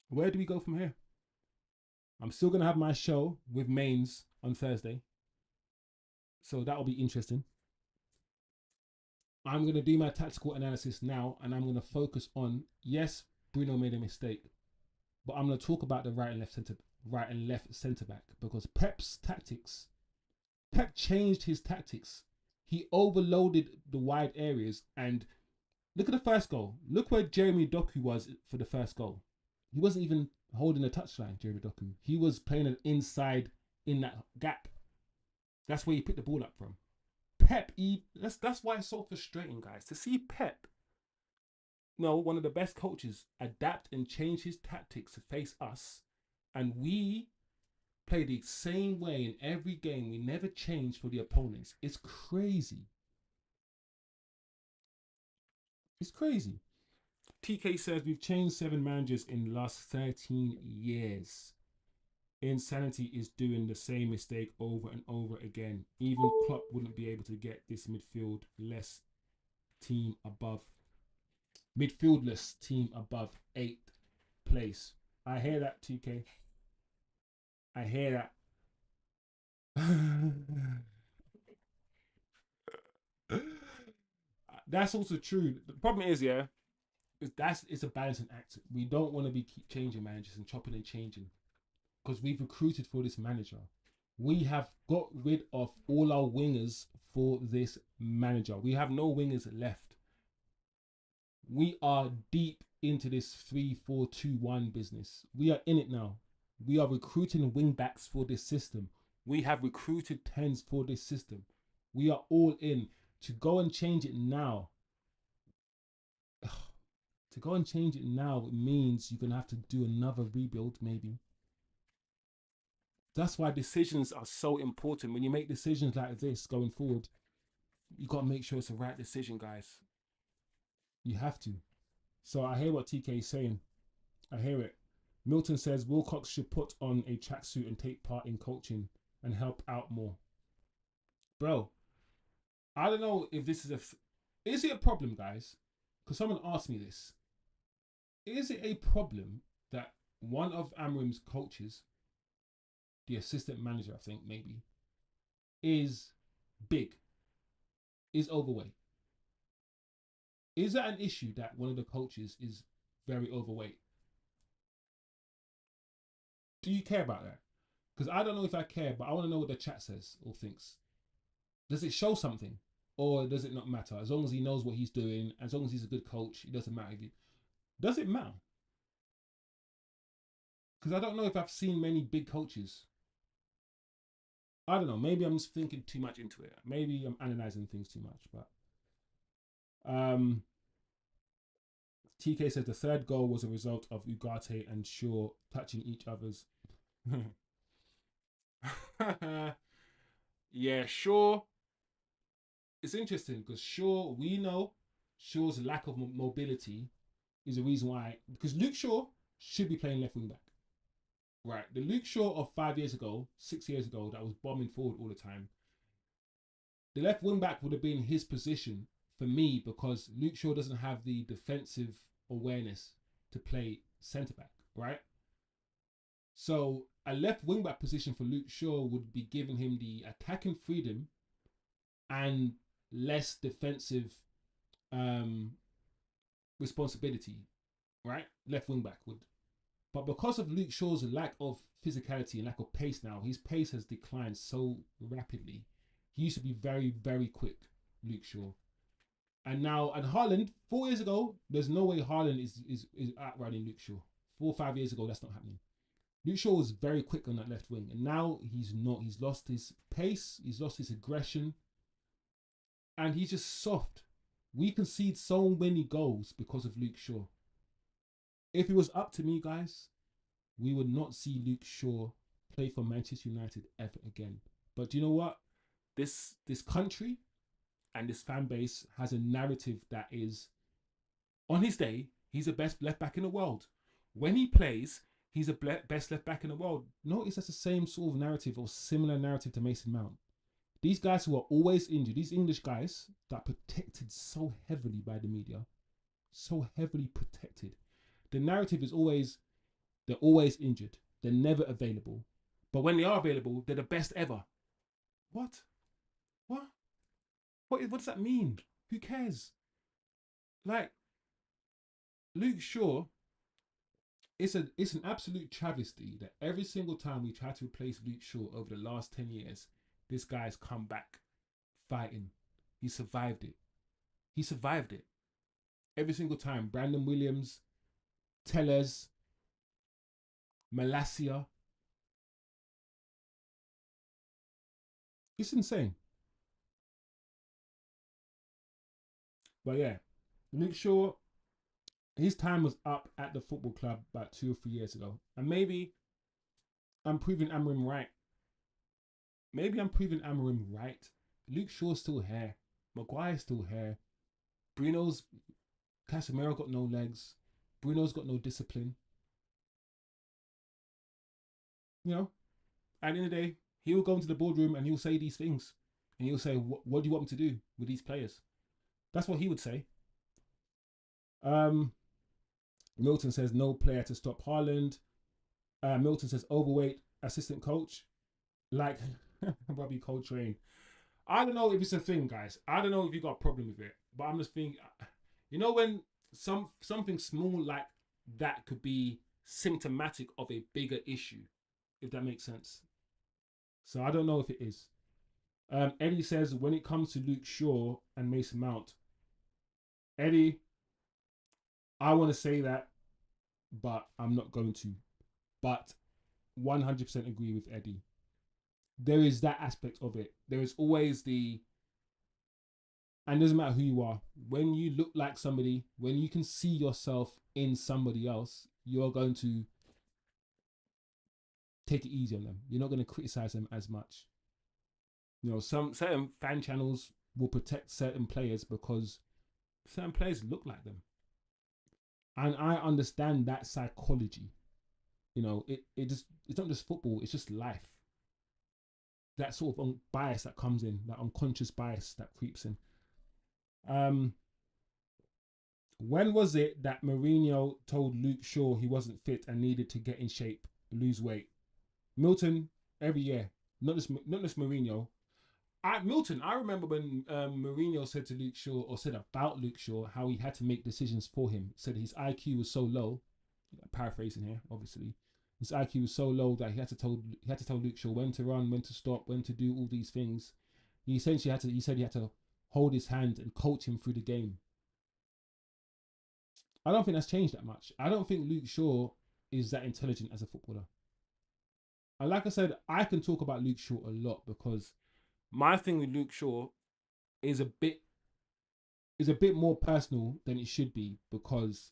Where do we go from here? I'm still going to have my show with Mainz on Thursday. So that'll be interesting. I'm going to do my tactical analysis now, and I'm going to focus on, yes, Bruno made a mistake, but I'm going to talk about the right and left centre back, because Pep's tactics, Pep changed his tactics. He overloaded the wide areas, and look at the first goal. Look where Jeremy Doku was for the first goal. He wasn't even holding the touchline, Jeremy Doku. He was playing an inside in that gap. That's where he picked the ball up from. Pep, that's why it's so frustrating, guys, to see Pep, one of the best coaches, adapt and change his tactics to face us, and we play the same way in every game. We never change for the opponents. It's crazy. It's crazy. TK says we've changed 7 managers in the last 13 years. Insanity is doing the same mistake over and over again. Even Klopp wouldn't be able to get this midfieldless team above 8th place. I hear that, TK. I hear that. That's also true. The problem is, it's a balancing act. We don't want to keep changing managers and chopping and changing, because we've recruited for this manager. We have got rid of all our wingers for this manager. We have no wingers left. We are deep into this 3-4-2-1 business. We are in it now. We are recruiting wing backs for this system. We have recruited 10s for this system. We are all in. To go and change it now, it means you're going to have to do another rebuild, maybe. That's why decisions are so important. When you make decisions like this going forward, you got to make sure it's the right decision, guys. You have to. So I hear what TK is saying. I hear it. Milton says Wilcox should put on a tracksuit and take part in coaching and help out more. Bro, I don't know if this is is it a problem, guys? because someone asked me this, is it a problem that one of Amorim's coaches, the assistant manager, I think maybe, is big, is overweight? Is that an issue that one of the coaches is very overweight? Do you care about that? Because I don't know if I care, but I want to know what the chat says or thinks. Does it show something, or does it not matter? As long as he knows what he's doing, as long as he's a good coach, it doesn't matter. Does it matter? Because I don't know if I've seen many big coaches. I don't know. Maybe I'm just thinking too much into it. Maybe I'm analyzing things too much. But TK says the third goal was a result of Ugarte and Shaw touching each other's. Yeah, Shaw. It's interesting because Shaw, we know Shaw's lack of mobility is the reason why. Because Luke Shaw should be playing left wing back. Right, the Luke Shaw of 5 years ago, 6 years ago, that was bombing forward all the time. The left wing back would have been his position for me because Luke Shaw doesn't have the defensive awareness to play centre back, right? So a left wing back position for Luke Shaw would be giving him the attacking freedom and less defensive responsibility, right? Left wing back would. But because of Luke Shaw's lack of physicality and lack of pace now, his pace has declined so rapidly. He used to be very, very quick, Luke Shaw. And now, and Haaland, 4 years ago, there's no way Haaland is outrunning Luke Shaw. 4 or 5 years ago, that's not happening. Luke Shaw was very quick on that left wing, and now he's not. He's lost his pace, he's lost his aggression, and he's just soft. We concede so many goals because of Luke Shaw. If it was up to me, guys, we would not see Luke Shaw play for Manchester United ever again. But do you know what? This country and this fan base has a narrative that is, on his day, he's the best left back in the world. When he plays, he's the best left back in the world. Notice that's the same sort of narrative or similar narrative to Mason Mount. These guys who are always injured, these English guys that are protected so heavily by the media, so heavily protected. The narrative is always, they're always injured. They're never available. But when they are available, they're the best ever. What? What? What does that mean? Who cares? Like, Luke Shaw, it's an absolute travesty that every single time we try to replace Luke Shaw over the last 10 years, this guy's come back fighting. He survived it. He survived it. Every single time. Brandon Williams, Tellers, Malacia. It's insane. But yeah, Luke Shaw, his time was up at the football club about 2 or 3 years ago. And maybe I'm proving Amorim right. Luke Shaw's still here. Maguire's still here. Casemiro got no legs. Bruno's got no discipline. You know, at the end of the day, he'll go into the boardroom and he'll say these things. And he'll say, what do you want me to do with these players? That's what he would say. Milton says no player to stop Haaland. Milton says overweight assistant coach. Like Bobby Coltrane. I don't know if it's a thing, guys. I don't know if you got a problem with it. But I'm just thinking, you know, when something small like that could be symptomatic of a bigger issue, if that makes sense. So I don't know if it is. Eddie says when it comes to Luke Shaw and Mason Mount, Eddie, I want to say that, but I'm not going to. But 100% agree with Eddie. There is that aspect of it. There is always and it doesn't matter who you are, when you look like somebody, when you can see yourself in somebody else, you're going to take it easy on them. You're not going to criticize them as much. You know, some certain fan channels will protect certain players because certain players look like them. And I understand that psychology. You know, it's not just football, it's just life. That sort of bias that comes in, that unconscious bias that creeps in. When was it that Mourinho told Luke Shaw he wasn't fit and needed to get in shape, lose weight? Milton, every year. Not just Mourinho. Milton, I remember when Mourinho said to Luke Shaw, or said about Luke Shaw, how he had to make decisions for him. Said his IQ was so low, paraphrasing here, obviously. His IQ was so low that he had to tell Luke Shaw when to run, when to stop, when to do all these things. He essentially had to. He said he had to hold his hand and coach him through the game. I don't think that's changed that much. I don't think Luke Shaw is that intelligent as a footballer. And like I said, I can talk about Luke Shaw a lot because my thing with Luke Shaw is a bit more personal than it should be because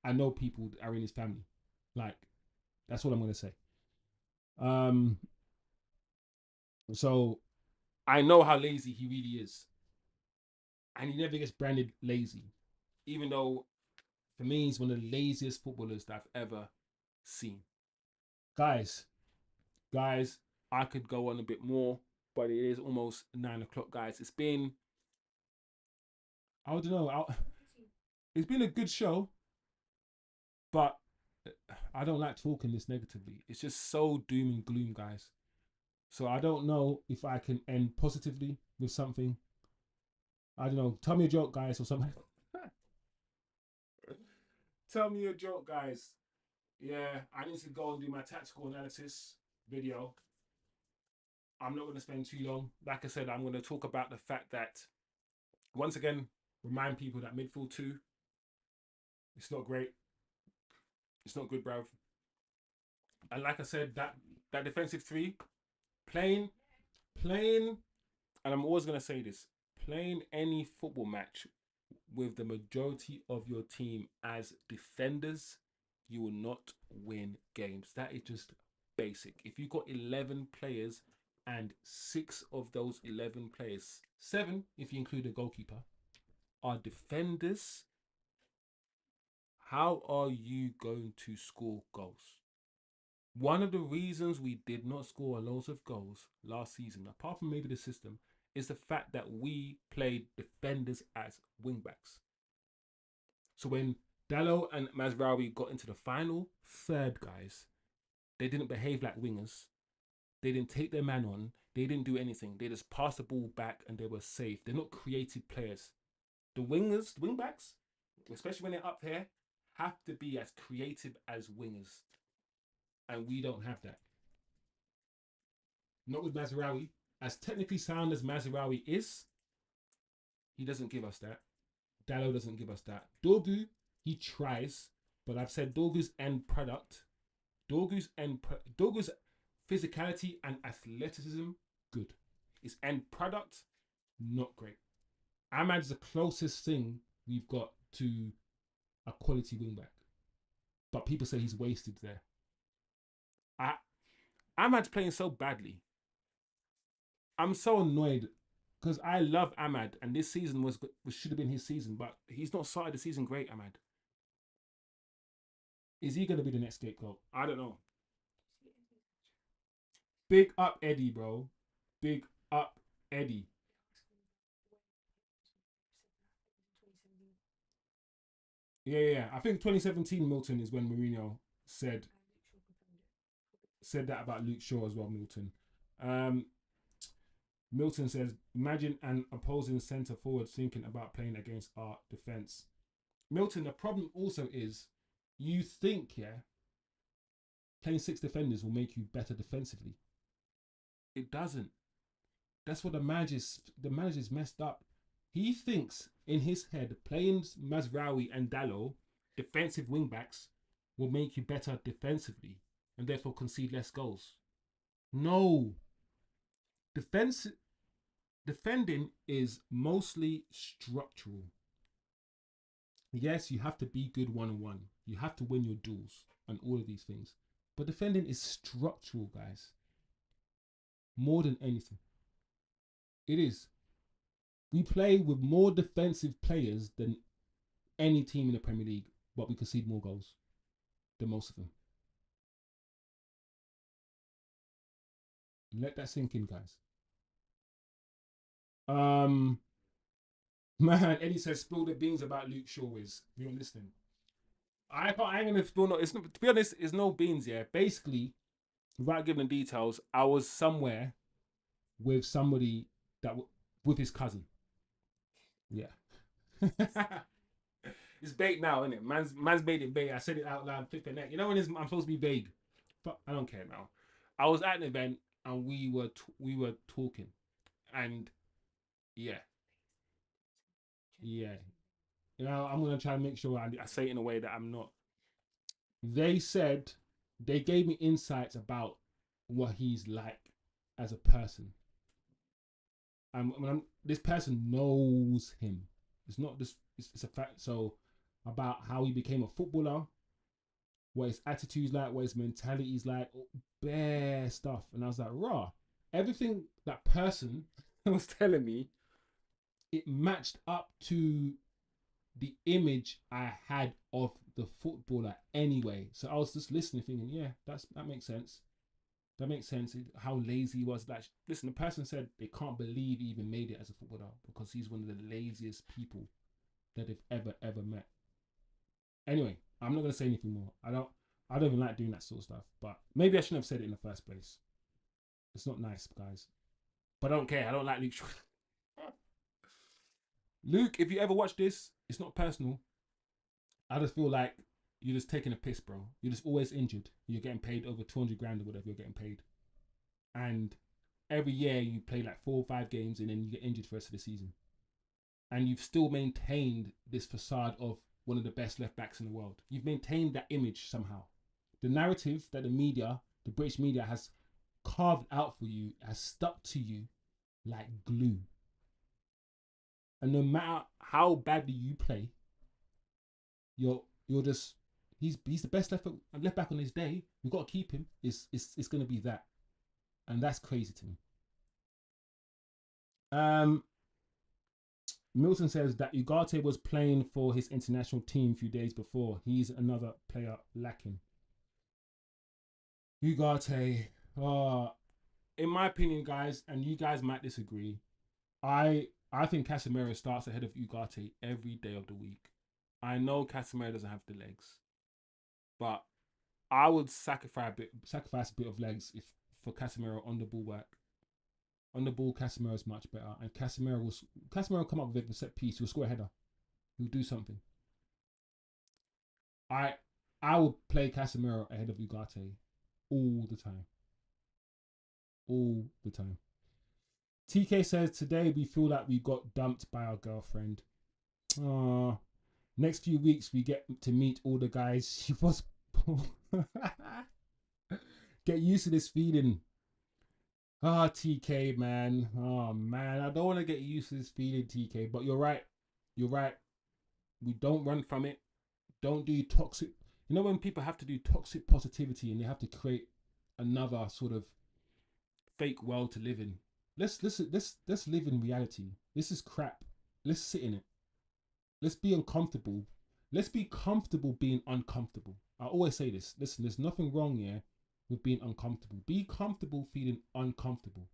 I know people that are in his family. Like, that's what I'm gonna say. Um, so I know how lazy he really is, and he never gets branded lazy, even though for me he's one of the laziest footballers that I've ever seen. Guys, guys, I could go on a bit more, but it is almost 9 o'clock, guys. I don't know, it's been a good show, but I don't like talking this negatively. It's just so doom and gloom, guys. So I don't know if I can end positively with something. I don't know. Tell me a joke, guys, or something. Tell me a joke, guys. Yeah, I need to go and do my tactical analysis video. I'm not going to spend too long. Like I said, I'm going to talk about the fact that, once again, remind people that midfield two, it's not great. It's not good, bruv. And like I said, that defensive three, playing, playing, and I'm always going to say this, playing any football match with the majority of your team as defenders, you will not win games. That is just basic. If you've got 11 players and 6 of those 11 players, 7 if you include a goalkeeper, are defenders, how are you going to score goals? One of the reasons we did not score loads of goals last season, apart from maybe the system, is the fact that we played defenders as wingbacks. So when Dallo and Mazraoui got into the final third, guys, they didn't behave like wingers. They didn't take their man on. They didn't do anything. They just passed the ball back and they were safe. They're not creative players. The wingers, the wingbacks, especially when they're up here, have to be as creative as wingers. And we don't have that. Not with Mazraoui. As technically sound as Mazraoui is, he doesn't give us that. Dallo doesn't give us that. Dorgu, he tries, but I've said Dorgu's end product, Dorgu's physicality and athleticism, good. His end product, not great. Ahmad's the closest thing we've got to a quality wingback, but people say he's wasted there. Ahmad's playing so badly. I'm so annoyed because I love Ahmad, and this season should have been his season, but he's not started the season great. Ahmad, is he gonna be the next scapegoat? I don't know. Big up Eddie, bro. Big up Eddie. Yeah. I think 2017 Milton is when Mourinho said that about Luke Shaw as well. Um, Milton says, imagine an opposing centre forward thinking about playing against our defence. Milton, the problem also is, you think, yeah, playing 6 defenders will make you better defensively. It doesn't. That's what the manager's messed up. He thinks in his head playing Mazraoui and Dallo, defensive wingbacks, will make you better defensively and therefore concede less goals. No. Defense defending is mostly structural. Yes, you have to be good one-on-one. You have to win your duels and all of these things. But defending is structural, guys. More than anything. It is. We play with more defensive players than any team in the Premier League, but we concede more goals than most of them. Let that sink in, guys. Um, Man, Eddie says spill the beans about Luke Shaw is. You're listening. I ain't gonna spill no. It's not, to be honest, it's no beans. Yeah, basically, without giving the details, I was somewhere with somebody that with his cousin. Yeah. It's bait now, isn't it? Man's made it bait. I said it out loud, flipping neck. You know when I'm supposed to be vague, but I don't care now. I was at an event and we were talking, and yeah, yeah. You know, I'm gonna try and make sure I say it in a way that I'm not. They said they gave me insights about what he's like as a person. This person knows him. It's not this. It's a fact. So about how he became a footballer, what his attitude's like, what his mentality's like, bare stuff. And I was like, raw. Everything that person was telling me, it matched up to the image I had of the footballer anyway. So I was just listening, thinking, yeah, that makes sense. That makes sense. How lazy he was. Like, listen, the person said they can't believe he even made it as a footballer because he's one of the laziest people that they've ever met. Anyway, I'm not gonna say anything more. I don't even like doing that sort of stuff. But maybe I shouldn't have said it in the first place. It's not nice, guys. But I don't care. I don't like Luke. Luke, if you ever watch this, it's not personal. I just feel like you're just taking a piss, bro. You're just always injured. You're getting paid over 200 grand or whatever you're getting paid. And every year you play like 4 or 5 games and then you get injured for the rest of the season. And you've still maintained this facade of one of the best left backs in the world. You've maintained that image somehow. The narrative that the British media has carved out for you has stuck to you like glue. And no matter how badly you play, you're just he's the best left back on his day. We've got to keep him. It's gonna be that, and that's crazy to me. Um, Milton says that Ugarte was playing for his international team a few days before. He's another player lacking. Ugarte, in my opinion, guys, and you guys might disagree. I think Casemiro starts ahead of Ugarte every day of the week. I know Casemiro doesn't have the legs, but I would sacrifice a bit of legs if for Casemiro on the ball work. On the ball, Casemiro is much better, and Casemiro come up with a set piece. He'll score a header. He'll do something. I I would play Casemiro ahead of Ugarte all the time, all the time. TK says today we feel like we got dumped by our girlfriend. Ah, next few weeks we get to meet all the guys she was. Get used to this feeling. Ah, TK, man. Oh, man. I don't want to get used to this feeling, TK. But you're right. You're right. We don't run from it. Don't do toxic. You know when people have to do toxic positivity and they have to create another sort of fake world to live in. Let's live in reality. This is crap. Let's sit in it. Let's be uncomfortable. Let's be comfortable being uncomfortable. I always say this. Listen, there's nothing wrong here with being uncomfortable. Be comfortable feeling uncomfortable.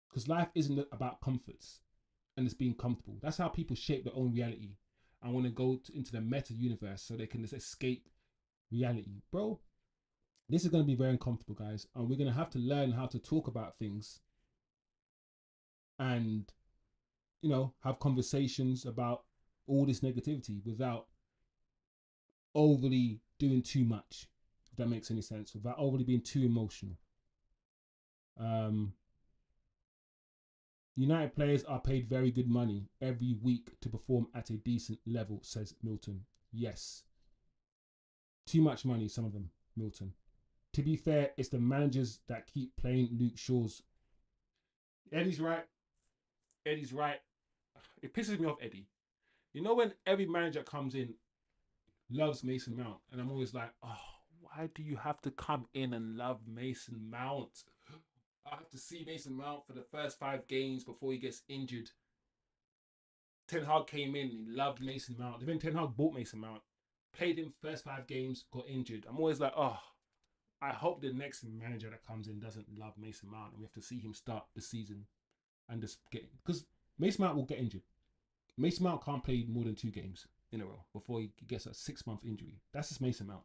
Because life isn't about comforts and it's being comfortable. That's how people shape their own reality and want to go into the meta universe so they can just escape reality. Bro, this is going to be very uncomfortable, guys. And we're going to have to learn how to talk about things and, have conversations about all this negativity without overly doing too much, if that makes any sense, without overly being too emotional. Um, United players are paid very good money every week to perform at a decent level, says Milton. Yes. Too much money, some of them, Milton. To be fair, it's the managers that keep playing Luke Shaw's. Eddie's right. Eddie's right. It pisses me off, Eddie. You know when every manager comes in loves Mason Mount, and I'm always like, oh, why do you have to come in and love Mason Mount? I have to see Mason Mount for the first 5 games before he gets injured. Ten Hag came in, he loved Mason Mount. Then Ten Hag bought Mason Mount, played him first 5 games, got injured. I'm always like, oh, I hope the next manager that comes in doesn't love Mason Mount and we have to see him start the season and just get, because Mason Mount will get injured. Mason Mount can't play more than 2 games in a row before he gets a 6-month injury. That's just Mason Mount.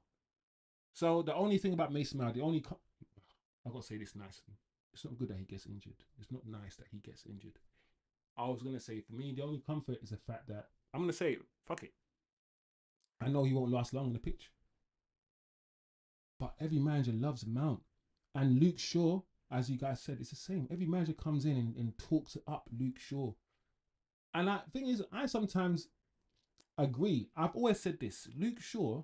So the only thing about Mason Mount, I've got to say this nicely. It's not good that he gets injured. It's not nice that he gets injured. I was going to say, for me, the only comfort is the fact that I'm going to say, fuck it. I know he won't last long on the pitch. But every manager loves Mount. And Luke Shaw, as you guys said, it's the same. Every manager comes in and talks up Luke Shaw. And the thing is, I sometimes agree. I've always said this. Luke Shaw,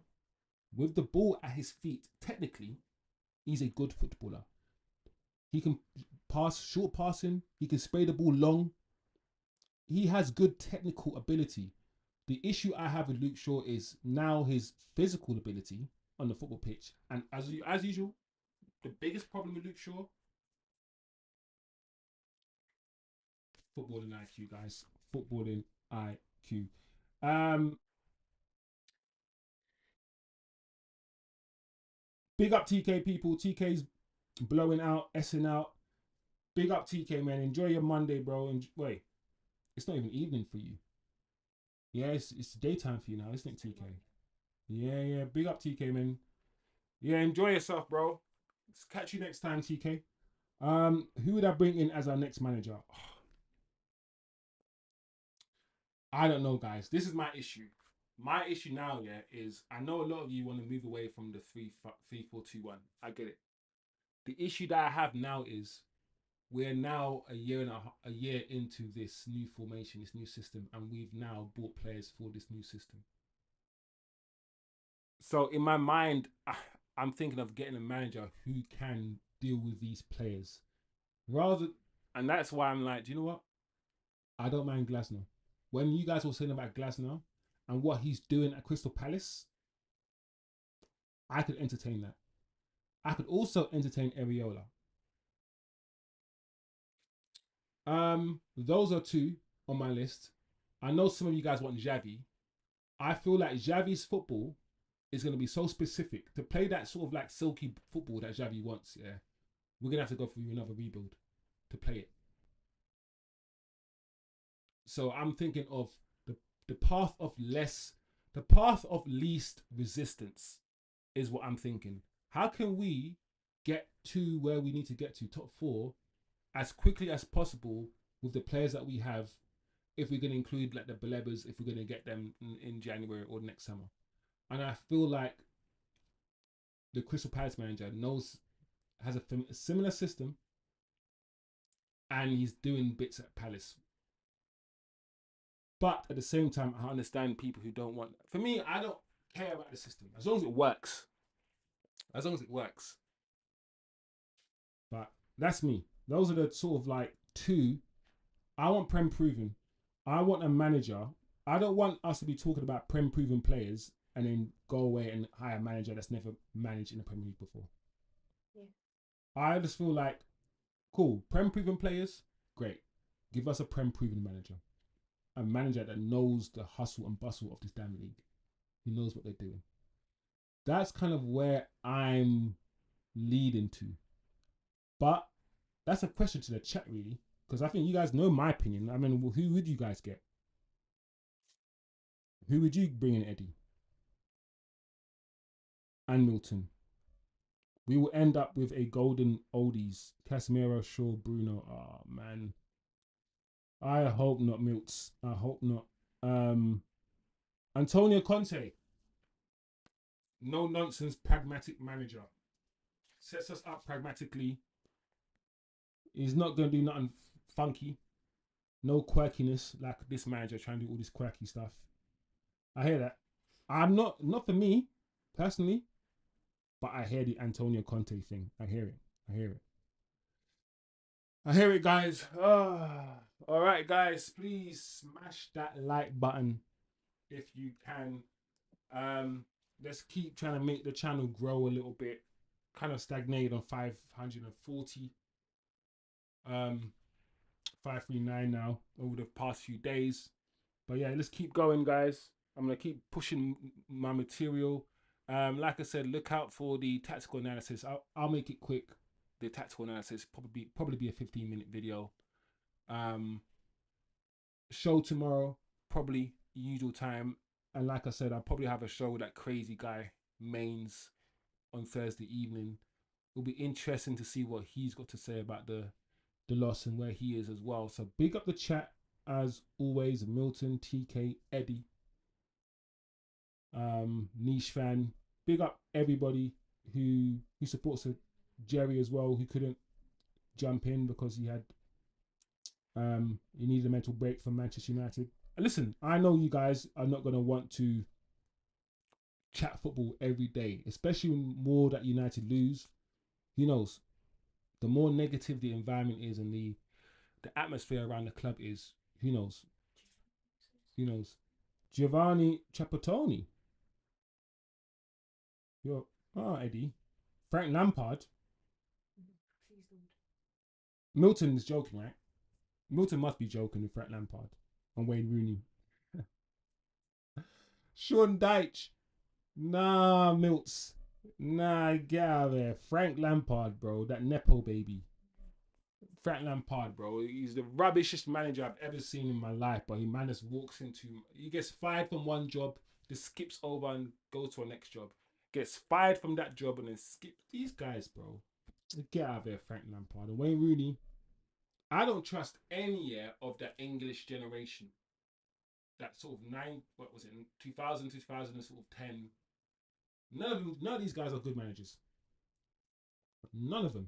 with the ball at his feet, technically, he's a good footballer. He can pass, short passing. He can spray the ball long. He has good technical ability. The issue I have with Luke Shaw is now his physical ability on the football pitch. And as usual, the biggest problem with Luke Shaw, footballing IQ, guys. Footballing IQ. Big up TK people. TK's blowing out, essing out. Big up TK, man. Enjoy your Monday, bro. Wait, it's not even evening for you. Yeah, it's daytime for you now, isn't it, TK? Yeah. Big up TK, man. Yeah, enjoy yourself, bro. Let's catch you next time, TK. Who would I bring in as our next manager? I don't know, guys. This is my issue. My issue now, yeah, is I know a lot of you want to move away from the 3-4-2-1. I get it. The issue that I have now is we're now a year into this new formation, this new system, and we've now bought players for this new system. So in my mind, I'm thinking of getting a manager who can deal with these players, and that's why I'm like, do you know what? I don't mind Glasner. When you guys were saying about Glasner and what he's doing at Crystal Palace, I could entertain that. I could also entertain Areola. Those are 2 on my list. I know some of you guys want Xavi. I feel like Xavi's football is going to be so specific. To play that sort of like silky football that Xavi wants, yeah, we're going to have to go through another rebuild to play it. So I'm thinking of the path of least resistance is what I'm thinking. How can we get to where we need to get to, top 4, as quickly as possible with the players that we have, if we're going to include like the Balebas, if we're going to get them in January or next summer. And I feel like the Crystal Palace manager has a similar system, and he's doing bits at Palace. But at the same time, I understand people who don't want. For me, I don't care about the system as long as it works. As long as it works. But that's me. Those are the sort of like 2. I want Prem proven. I want a manager. I don't want us to be talking about Prem proven players and then go away and hire a manager that's never managed in the Premier League before. Yeah. I just feel like, cool, Prem proven players, great. Give us a Prem proven manager. A manager that knows the hustle and bustle of this damn league. He knows what they're doing. That's kind of where I'm leading to. But that's a question to the chat, really, because I think you guys know my opinion. I mean, who would you guys get? Who would you bring in, Eddie? And Milton. We will end up with a golden oldies. Casemiro, Shaw, Bruno. Oh, man. I hope not, Milts. I hope not. Antonio Conte. No nonsense, pragmatic manager. Sets us up pragmatically. He's not going to do nothing funky. No quirkiness like this manager trying to do all this quirky stuff. I hear that. I'm not for me personally, but I hear the Antonio Conte thing. I hear it, guys. All right, guys. Please smash that like button if you can. Let's keep trying to make the channel grow a little bit. Kind of stagnated on 540. 539 now over the past few days. But yeah, let's keep going, guys. I'm gonna keep pushing my material. Like I said, look out for the tactical analysis. I'll make it quick. The tactical analysis probably be a 15-minute video. Show tomorrow. probably usual time. And like I said, I'll probably have a show with that crazy guy Mainz on Thursday evening. It'll be interesting to see what he's got to say about the loss and where he is as well. So big up the chat as always. Milton, TK, Eddie, Niche Fan. Big up everybody who supports Jerry as well, who couldn't jump in because he needed a mental break from Manchester United. And listen, I know you guys are not gonna want to chat football every day, especially when more that United lose. Who knows? The more negative the environment is and the atmosphere around the club is, who knows? Who knows? Giovanni Trapattoni. Yo, Eddie. Frank Lampard. Please don't. Milton is joking, right? Milton must be joking with Frank Lampard and Wayne Rooney. Sean Dyche. Nah, Milts. Nah, get out of there. Frank Lampard, bro. That Nepo baby. Frank Lampard, bro. He's the rubbishest manager I've ever seen in my life, but he man just walks into. He gets fired from one job, just skips over and goes to a next job. Gets fired from that job and then skips. These guys, bro. Get out of there, Frank Lampard. And Wayne Rooney. I don't trust any of that English generation. That sort of what was it, 2000, 2000, sort of 10. None of these guys are good managers. None of them.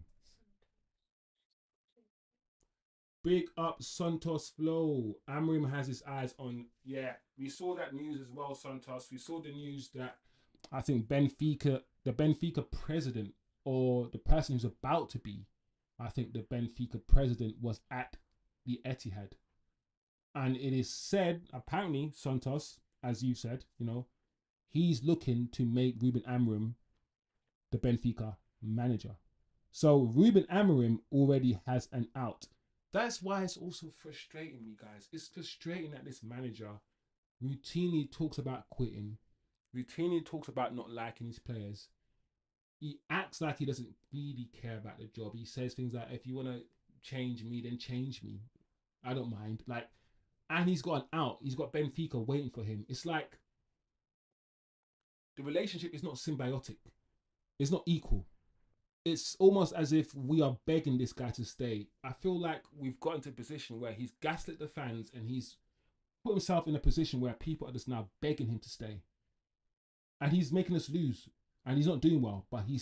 Big up Santos Flow. Amorim has his eyes on. Yeah, we saw that news as well, Santos. We saw the news that I think the Benfica president, or the person who's about to be, I think the Benfica president, was at the Etihad. And it is said, apparently, Santos, as you said, he's looking to make Ruben Amorim the Benfica manager. So Ruben Amorim already has an out. That's why it's also frustrating me, guys. It's frustrating that this manager routinely talks about quitting, routinely talks about not liking his players. He acts like he doesn't really care about the job. He says things like, if you want to change me, then change me. I don't mind. And he's got an out. He's got Benfica waiting for him. It's like the relationship is not symbiotic. It's not equal. It's almost as if we are begging this guy to stay. I feel like we've gotten to a position where he's gaslit the fans and he's put himself in a position where people are just now begging him to stay. And he's making us lose. And he's not doing well. But we're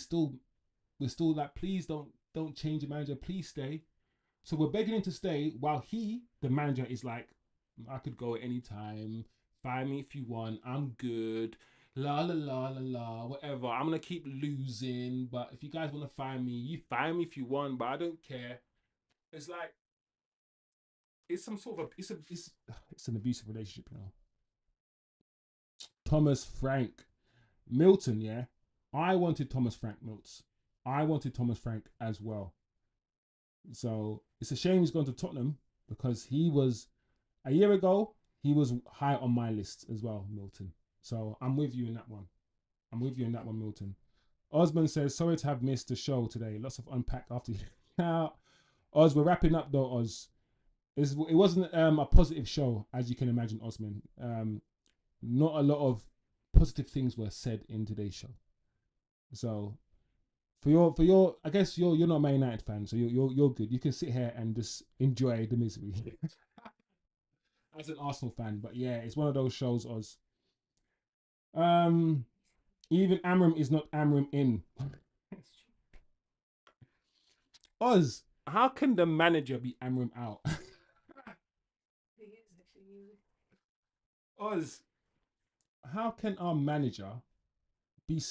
still like, please don't change the manager. Please stay. So we're begging him to stay while the manager, is like, I could go at any time. Fire me if you want. I'm good. La la la la la. Whatever. I'm gonna keep losing. But if you guys want to fire me, you fire me if you want. But I don't care. It's like it's some sort of it's an abusive relationship, Thomas Frank Milton, yeah. I wanted Thomas Frank Milts. I wanted Thomas Frank as well. So it's a shame he's gone to Tottenham because he was a year ago. He was high on my list as well, Milton. So I'm with you in that one. Milton. Osman says, sorry to have missed the show today. Lots of unpack after you. Now, Oz, we're wrapping up though, Oz. It wasn't a positive show, as you can imagine, Osman. Not a lot of positive things were said in today's show. So for your I guess you're not a Man United fan, so you're good. You can sit here and just enjoy the misery. As an Arsenal fan, but yeah, it's one of those shows, Oz. Even Amram is not Amram in. Oz, how can the manager be Amram out? Oz, how can our manager be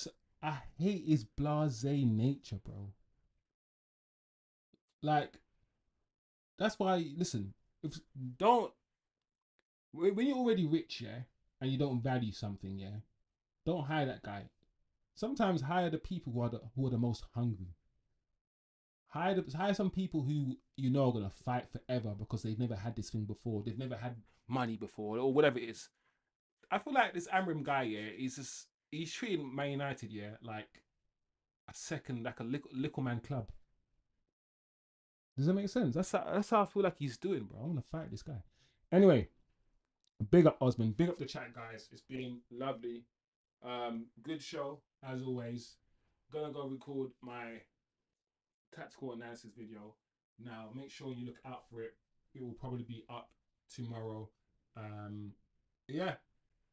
I hate his blasé nature, bro. Like, that's why, listen, if don't when you're already rich, yeah, and you don't value something, yeah, don't hire that guy. Sometimes hire the people who are the most hungry. Hire some people who are gonna fight forever because they've never had this thing before. They've never had money before or whatever it is. I feel like this Amram guy, yeah, he's treating Man United, yeah, like a second, like a little man club. Does that make sense? That's how I feel like he's doing, bro. I want to fight this guy. Anyway, Big up Osman. Big up the chat, guys. It's been lovely. Good show as always. Gonna go record my tactical analysis video now. Make sure you look out for it. It will probably be up tomorrow. Yeah.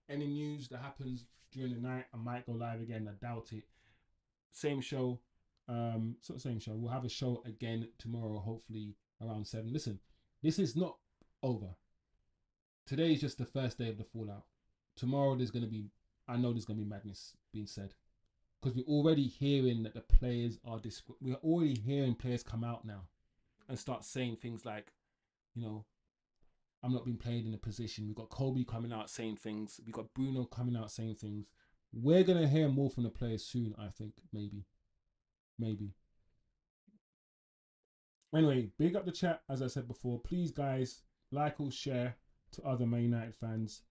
Any news that happens during the night, I might go live again. I doubt it. Same show. It's not the same show. We'll have a show again tomorrow, hopefully around 7. Listen, this is not over. Today is just the first day of the fallout. Tomorrow I know there's gonna be madness being said, because we're already hearing that the players are we're already hearing players come out now and start saying things like, you know, I'm not being played in a position. We've got Kobe coming out saying things. We've got Bruno coming out saying things. We're gonna hear more from the players soon, I think. Maybe. Anyway, big up the chat, as I said before. Please, guys, like or share to other Man United fans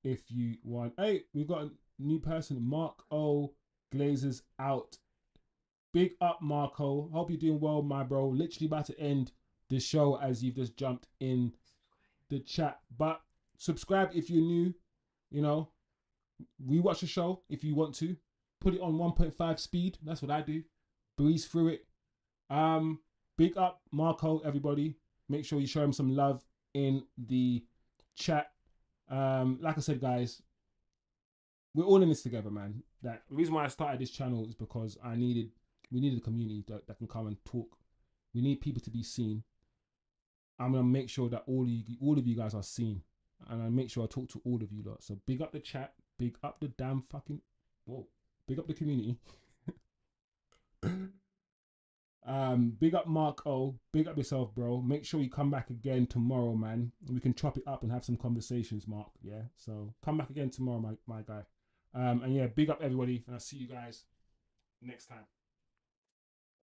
if you want. Hey, we've got a new person, Mark O. Glazers out. Big up, Marco. Hope you're doing well, my bro. Literally about to end the show as you've just jumped in the chat. But subscribe if you're new. You know, rewatch the show if you want to. Put it on 1.5 speed. That's what I do. Breeze through it. Big up, Marco, everybody. Make sure you show him some love in the chat. Like I said, guys, we're all in this together, man. The reason why I started this channel is because we needed a community that can come and talk. We need people to be seen. I'm gonna make sure that all of you guys are seen, and I make sure I talk to all of you lot. So big up the chat, big up the damn fucking, big up the community. Big up Mark O, big up yourself, bro. Make sure you come back again tomorrow, man. We can chop it up and have some conversations, Mark. Yeah, so come back again tomorrow, my guy. And yeah, big up everybody, and I'll see you guys next time.